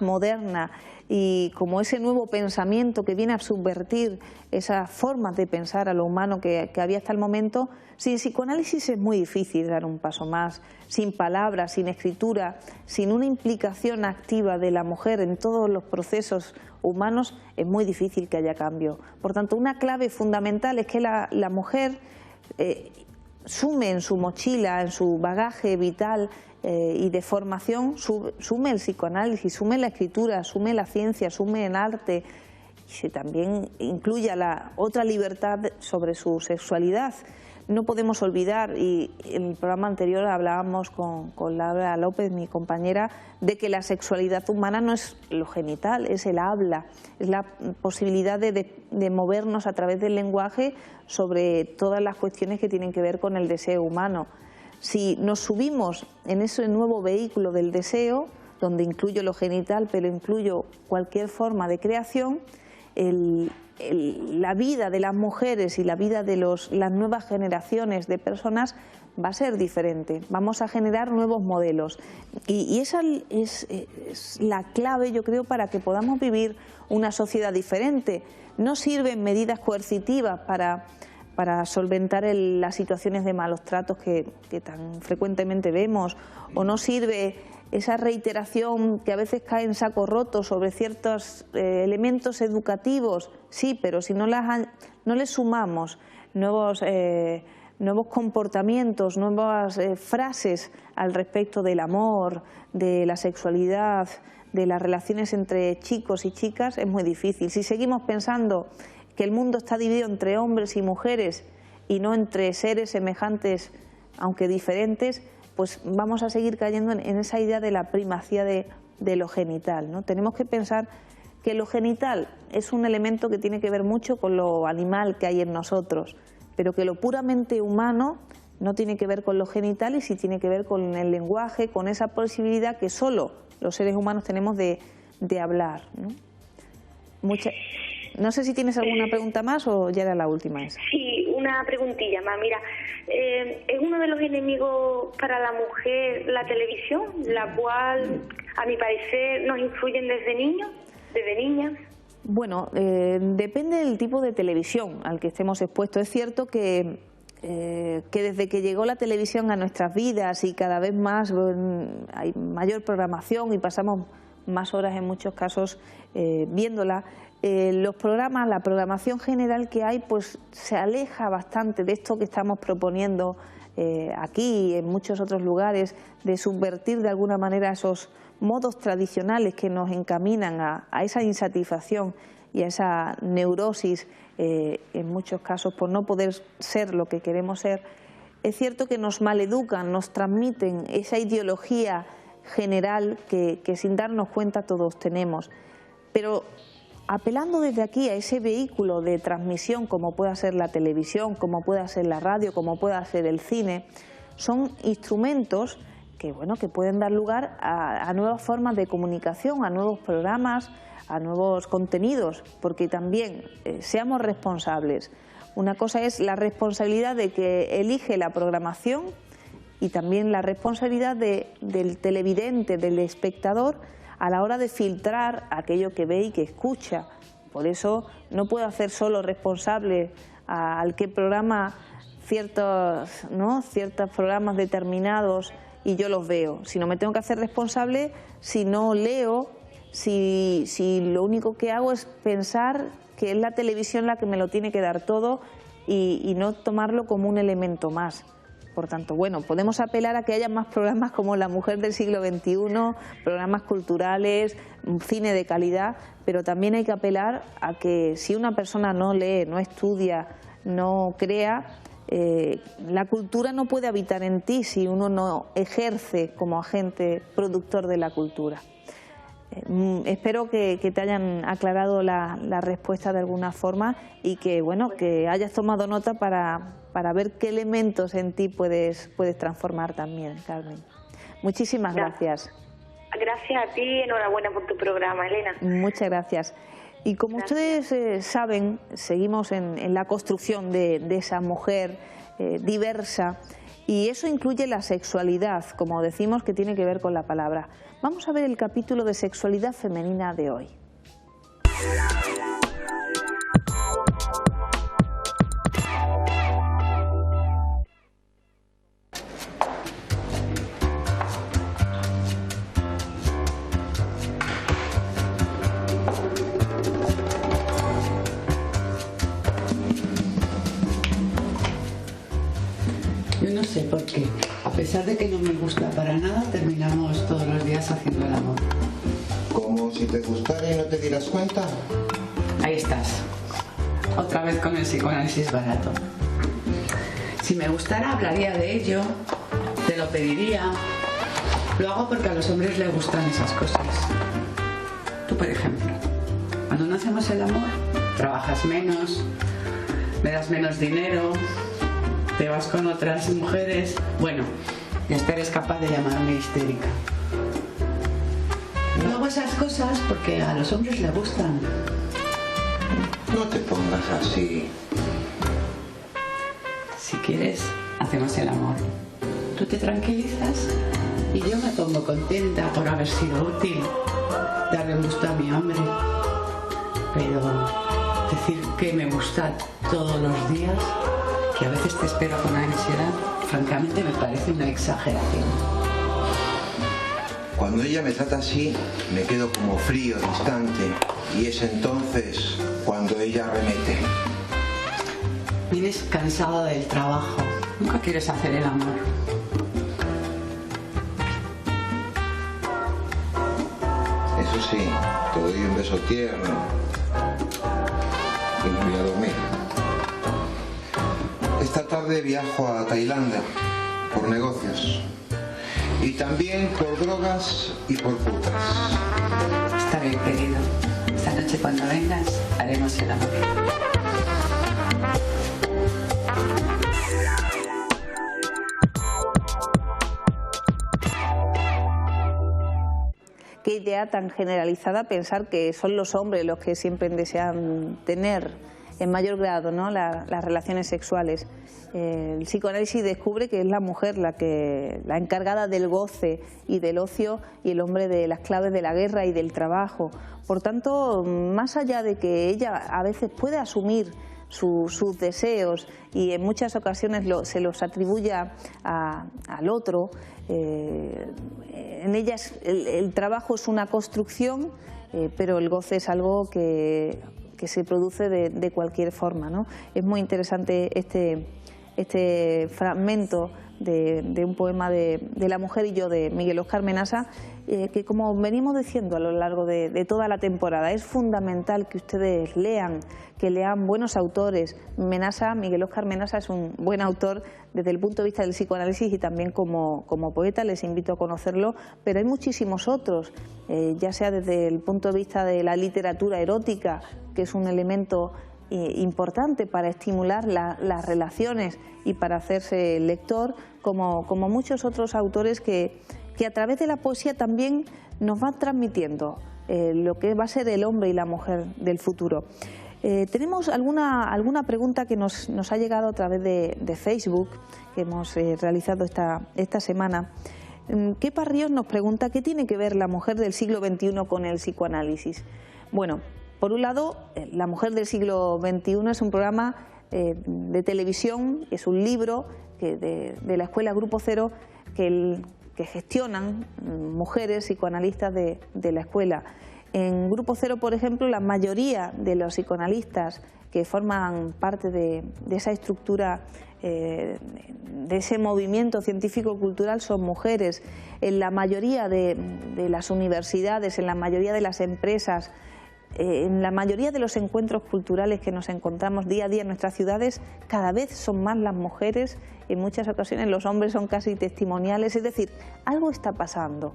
moderna y como ese nuevo pensamiento que viene a subvertir esas formas de pensar a lo humano que había hasta el momento. Sin psicoanálisis es muy difícil dar un paso más, sin palabras, sin escritura, sin una implicación activa de la mujer en todos los procesos humanos, es muy difícil que haya cambio. Por tanto, una clave fundamental es que la mujer sume en su mochila, en su bagaje vital y de formación, sume el psicoanálisis, sume la escritura, sume la ciencia, sume el arte, y se también incluya la otra libertad sobre su sexualidad. No podemos olvidar, y en el programa anterior hablábamos con Laura López, mi compañera, de que la sexualidad humana no es lo genital, es el habla, es la posibilidad de movernos a través del lenguaje sobre todas las cuestiones que tienen que ver con el deseo humano. Si nos subimos en ese nuevo vehículo del deseo, donde incluyo lo genital, pero incluyo cualquier forma de creación, la vida de las mujeres y la vida de las nuevas generaciones de personas va a ser diferente. Vamos a generar nuevos modelos y esa es la clave, yo creo, para que podamos vivir una sociedad diferente. No sirven medidas coercitivas para solventar las situaciones de malos tratos que tan frecuentemente vemos, o no sirve esa reiteración que a veces cae en saco roto sobre ciertos elementos educativos, sí, pero si no les sumamos nuevos comportamientos, nuevas frases al respecto del amor, de la sexualidad, de las relaciones entre chicos y chicas, es muy difícil. Si seguimos pensando que el mundo está dividido entre hombres y mujeres y no entre seres semejantes, aunque diferentes, pues vamos a seguir cayendo en esa idea de la primacía de lo genital, ¿no? Tenemos que pensar que lo genital es un elemento que tiene que ver mucho con lo animal que hay en nosotros, pero que lo puramente humano no tiene que ver con lo genital y sí tiene que ver con el lenguaje, con esa posibilidad que solo los seres humanos tenemos de hablar, ¿no? No sé si tienes alguna pregunta más o ya era la última esa. Sí, una preguntilla más. Mira, ¿es uno de los enemigos para la mujer la televisión, la cual, a mi parecer, nos influyen desde niños, desde niñas? Bueno, depende del tipo de televisión al que estemos expuestos. Es cierto que desde que llegó la televisión a nuestras vidas y cada vez más hay mayor programación y pasamos más horas en muchos casos viéndola, los programas, la programación general que hay, pues se aleja bastante de esto que estamos proponiendo aquí y en muchos otros lugares, de subvertir de alguna manera esos modos tradicionales que nos encaminan a esa insatisfacción y a esa neurosis, en muchos casos por no poder ser lo que queremos ser. Es cierto que nos maleducan, nos transmiten esa ideología general que sin darnos cuenta todos tenemos, pero apelando desde aquí a ese vehículo de transmisión como pueda ser la televisión, como pueda ser la radio, como pueda ser el cine, son instrumentos que, bueno, que pueden dar lugar a nuevas formas de comunicación, a nuevos programas, a nuevos contenidos, porque también seamos responsables. Una cosa es la responsabilidad de que elige la programación y también la responsabilidad del televidente, del espectador, a la hora de filtrar aquello que ve y que escucha. Por eso no puedo hacer solo responsable al que programa ciertos programas determinados y yo los veo, sino me tengo que hacer responsable si no leo, si lo único que hago es pensar que es la televisión la que me lo tiene que dar todo y no tomarlo como un elemento más. Por tanto, bueno, podemos apelar a que haya más programas como La Mujer del Siglo XXI, programas culturales, cine de calidad, pero también hay que apelar a que si una persona no lee, no estudia, no crea, la cultura no puede habitar en ti si uno no ejerce como agente productor de la cultura. Espero que te hayan aclarado la respuesta de alguna forma y que, bueno, que hayas tomado nota para ver qué elementos en ti puedes transformar también, Carmen. Muchísimas gracias. Gracias a ti y enhorabuena por tu programa, Elena. Muchas gracias. Y como ustedes saben, seguimos en la construcción de esa mujer diversa, y eso incluye la sexualidad, como decimos, que tiene que ver con la palabra. Vamos a ver el capítulo de sexualidad femenina de hoy. sé por qué. A pesar de que no me gusta para nada, terminamos todos los días haciendo el amor. Como si te gustara y no te dieras cuenta. Ahí estás. Otra vez con el psicoanálisis barato. Si me gustara, hablaría de ello, te lo pediría. Lo hago porque a los hombres les gustan esas cosas. Tú, por ejemplo, cuando no hacemos el amor, trabajas menos, me das menos dinero, te vas con otras mujeres. Bueno, y hasta eres capaz de llamarme histérica. No hago esas cosas porque a los hombres les gustan. No te pongas así. Si quieres, hacemos el amor. Tú te tranquilizas y yo me pongo contenta por haber sido útil, darle gusto a mi hombre. Pero decir que me gusta todos los días, que a veces te espero con ansiedad, francamente me parece una exageración. Cuando ella me trata así, me quedo como frío, distante, y es entonces cuando ella arremete. Vienes cansado del trabajo, nunca quieres hacer el amor. Eso sí, te doy un beso tierno y me voy a dormir. Esta tarde viajo a Tailandia por negocios y también por drogas y por putas. Está bien, querido. Esta noche cuando vengas haremos el amor. Qué idea tan generalizada pensar que son los hombres los que siempre desean tener en mayor grado, ¿no?, las relaciones sexuales. El psicoanálisis descubre que es la mujer la encargada del goce y del ocio y el hombre de las claves de la guerra y del trabajo. Por tanto, más allá de que ella a veces puede asumir sus deseos y en muchas ocasiones se los atribuya al otro, en ellas el trabajo es una construcción, pero el goce es algo que se produce de cualquier forma, ¿no? Es muy interesante este fragmento de un poema de La mujer y yo, de Miguel Óscar Menasa, que, como venimos diciendo a lo largo de toda la temporada, es fundamental que ustedes lean, que lean buenos autores. Miguel Óscar Menasa es un buen autor desde el punto de vista del psicoanálisis y también como poeta, les invito a conocerlo, pero hay muchísimos otros, ya sea desde el punto de vista de la literatura erótica, que es un elemento importante para estimular las relaciones y para hacerse lector, como muchos otros autores que a través de la poesía también nos van transmitiendo lo que va a ser el hombre y la mujer del futuro. Tenemos alguna pregunta que nos ha llegado a través de Facebook, que hemos realizado esta semana. Kepa Ríos nos pregunta: ¿qué tiene que ver la mujer del siglo XXI con el psicoanálisis? Bueno, por un lado, La mujer del siglo XXI es un programa de televisión, es un libro de la escuela Grupo Cero que gestionan mujeres psicoanalistas de la escuela. En Grupo Cero, por ejemplo, la mayoría de los psicoanalistas que forman parte de esa estructura, de ese movimiento científico-cultural, son mujeres. En la mayoría de las universidades, en la mayoría de las empresas, en la mayoría de los encuentros culturales que nos encontramos día a día en nuestras ciudades, cada vez son más las mujeres. En muchas ocasiones los hombres son casi testimoniales. Es decir, algo está pasando.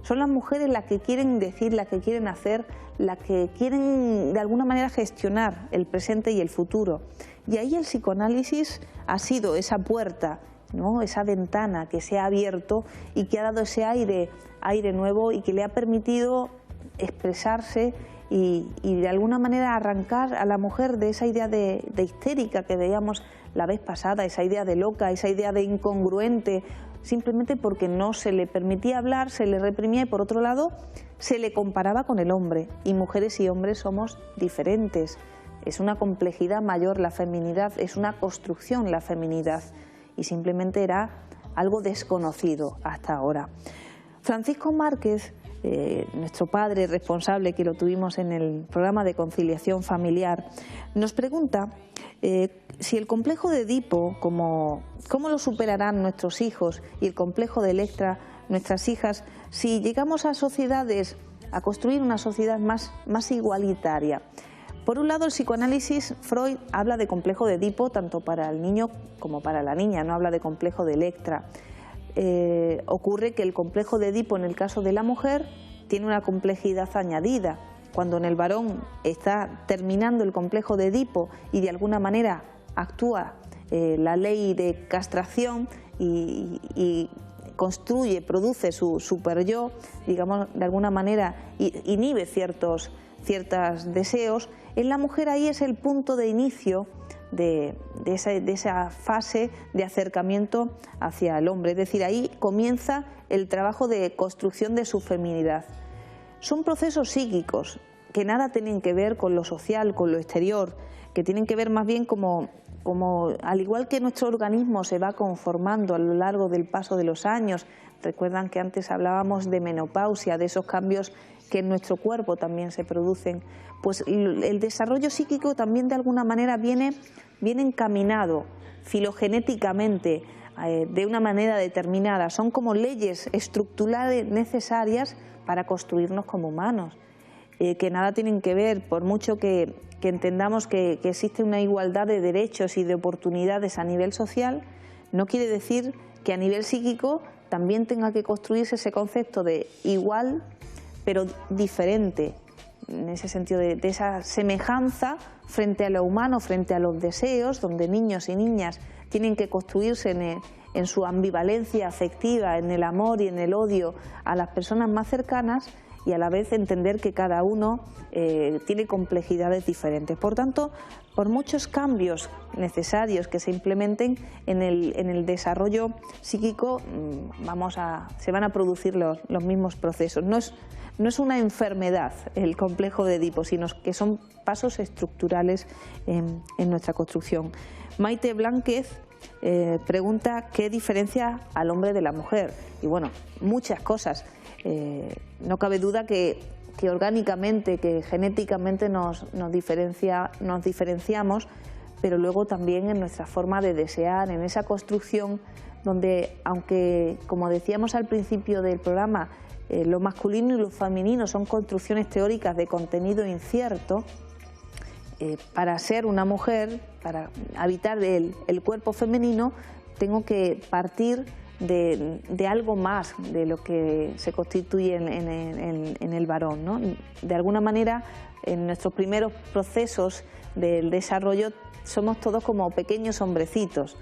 Son las mujeres las que quieren decir, las que quieren hacer, las que quieren de alguna manera gestionar el presente y el futuro. Y ahí el psicoanálisis ha sido esa puerta, ¿no?, esa ventana que se ha abierto y que ha dado ese aire nuevo y que le ha permitido expresarse y de alguna manera arrancar a la mujer de esa idea de histérica que veíamos la vez pasada, esa idea de loca, esa idea de incongruente, simplemente porque no se le permitía hablar, se le reprimía, y por otro lado se le comparaba con el hombre, y mujeres y hombres somos diferentes. Es una complejidad mayor la feminidad, es una construcción la feminidad, y simplemente era algo desconocido hasta ahora. Francisco Márquez nuestro padre responsable, que lo tuvimos en el programa de conciliación familiar, nos pregunta si el complejo de Edipo, cómo lo superarán nuestros hijos, y el complejo de Electra, nuestras hijas, si llegamos a sociedades, a construir una sociedad más igualitaria. Por un lado, el psicoanálisis, Freud habla de complejo de Edipo tanto para el niño como para la niña, no habla de complejo de Electra. Ocurre que el complejo de Edipo en el caso de la mujer tiene una complejidad añadida. Cuando en el varón está terminando el complejo de Edipo y de alguna manera actúa la ley de castración y construye, produce su superyo, digamos, de alguna manera inhibe ciertos deseos, en la mujer ahí es el punto de inicio de esa fase de acercamiento hacia el hombre, es decir, ahí comienza el trabajo de construcción de su feminidad. Son procesos psíquicos que nada tienen que ver con lo social, con lo exterior, que tienen que ver más bien como al igual que nuestro organismo se va conformando a lo largo del paso de los años. Recuerdan que antes hablábamos de menopausia, de esos cambios que en nuestro cuerpo también se producen. Pues el desarrollo psíquico también de alguna manera viene encaminado filogenéticamente, de una manera determinada. Son como leyes estructurales necesarias para construirnos como humanos, que nada tienen que ver, por mucho que entendamos que existe una igualdad de derechos y de oportunidades a nivel social, no quiere decir que a nivel psíquico también tenga que construirse ese concepto de igual pero diferente, en ese sentido de esa semejanza frente a lo humano, frente a los deseos, donde niños y niñas tienen que construirse en su ambivalencia afectiva, en el amor y en el odio a las personas más cercanas, y a la vez entender que cada uno tiene complejidades diferentes. Por tanto, por muchos cambios necesarios que se implementen en el desarrollo psíquico, se van a producir los mismos procesos. No es una enfermedad el complejo de Edipo, sino que son pasos estructurales en nuestra construcción. Maite Blánquez pregunta qué diferencia al hombre de la mujer. Y bueno, muchas cosas. No cabe duda que orgánicamente, que genéticamente nos diferenciamos, pero luego también en nuestra forma de desear, en esa construcción donde, aunque como decíamos al principio del programa, lo masculino y lo femenino son construcciones teóricas de contenido incierto, para ser una mujer, para habitar el cuerpo femenino, tengo que partir de algo más de lo que se constituye en el varón, ¿no? De alguna manera, en nuestros primeros procesos del desarrollo somos todos como pequeños hombrecitos.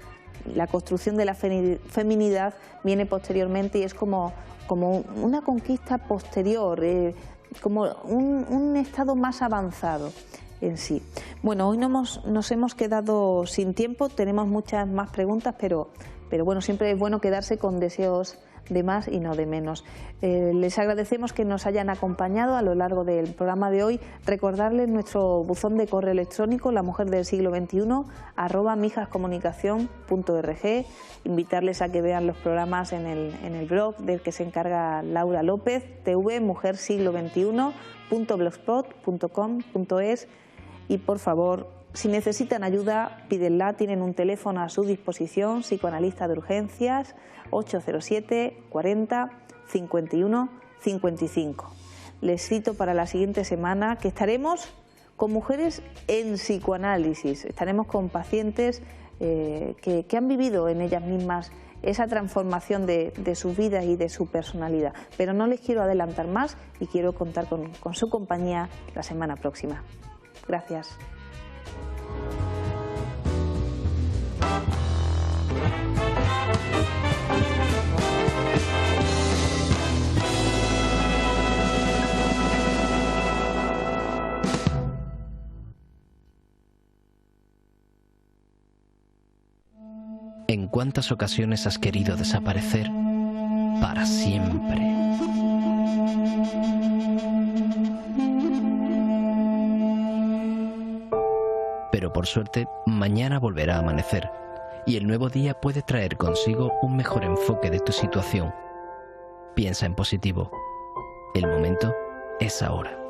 La construcción de la feminidad viene posteriormente y es como una conquista posterior, como un estado más avanzado en sí. Bueno, hoy nos hemos quedado sin tiempo, tenemos muchas más preguntas, pero bueno, siempre es bueno quedarse con deseos de más y no de menos. Les agradecemos que nos hayan acompañado a lo largo del programa de hoy. Recordarles nuestro buzón de correo electrónico, lamujerdelsiglo21 @mijascomunicacion.org. Invitarles a que vean los programas en el blog del que se encarga Laura López, tvmujersiglo21.blogspot.com.es, y por favor, si necesitan ayuda, pídenla, tienen un teléfono a su disposición, psicoanalista de urgencias, 807 40 51 55. Les cito para la siguiente semana que estaremos con mujeres en psicoanálisis, estaremos con pacientes que han vivido en ellas mismas esa transformación de sus vidas y de su personalidad. Pero no les quiero adelantar más y quiero contar con su compañía la semana próxima. Gracias. ¿En cuántas ocasiones has querido desaparecer para siempre? Pero por suerte, mañana volverá a amanecer, y el nuevo día puede traer consigo un mejor enfoque de tu situación. Piensa en positivo. El momento es ahora.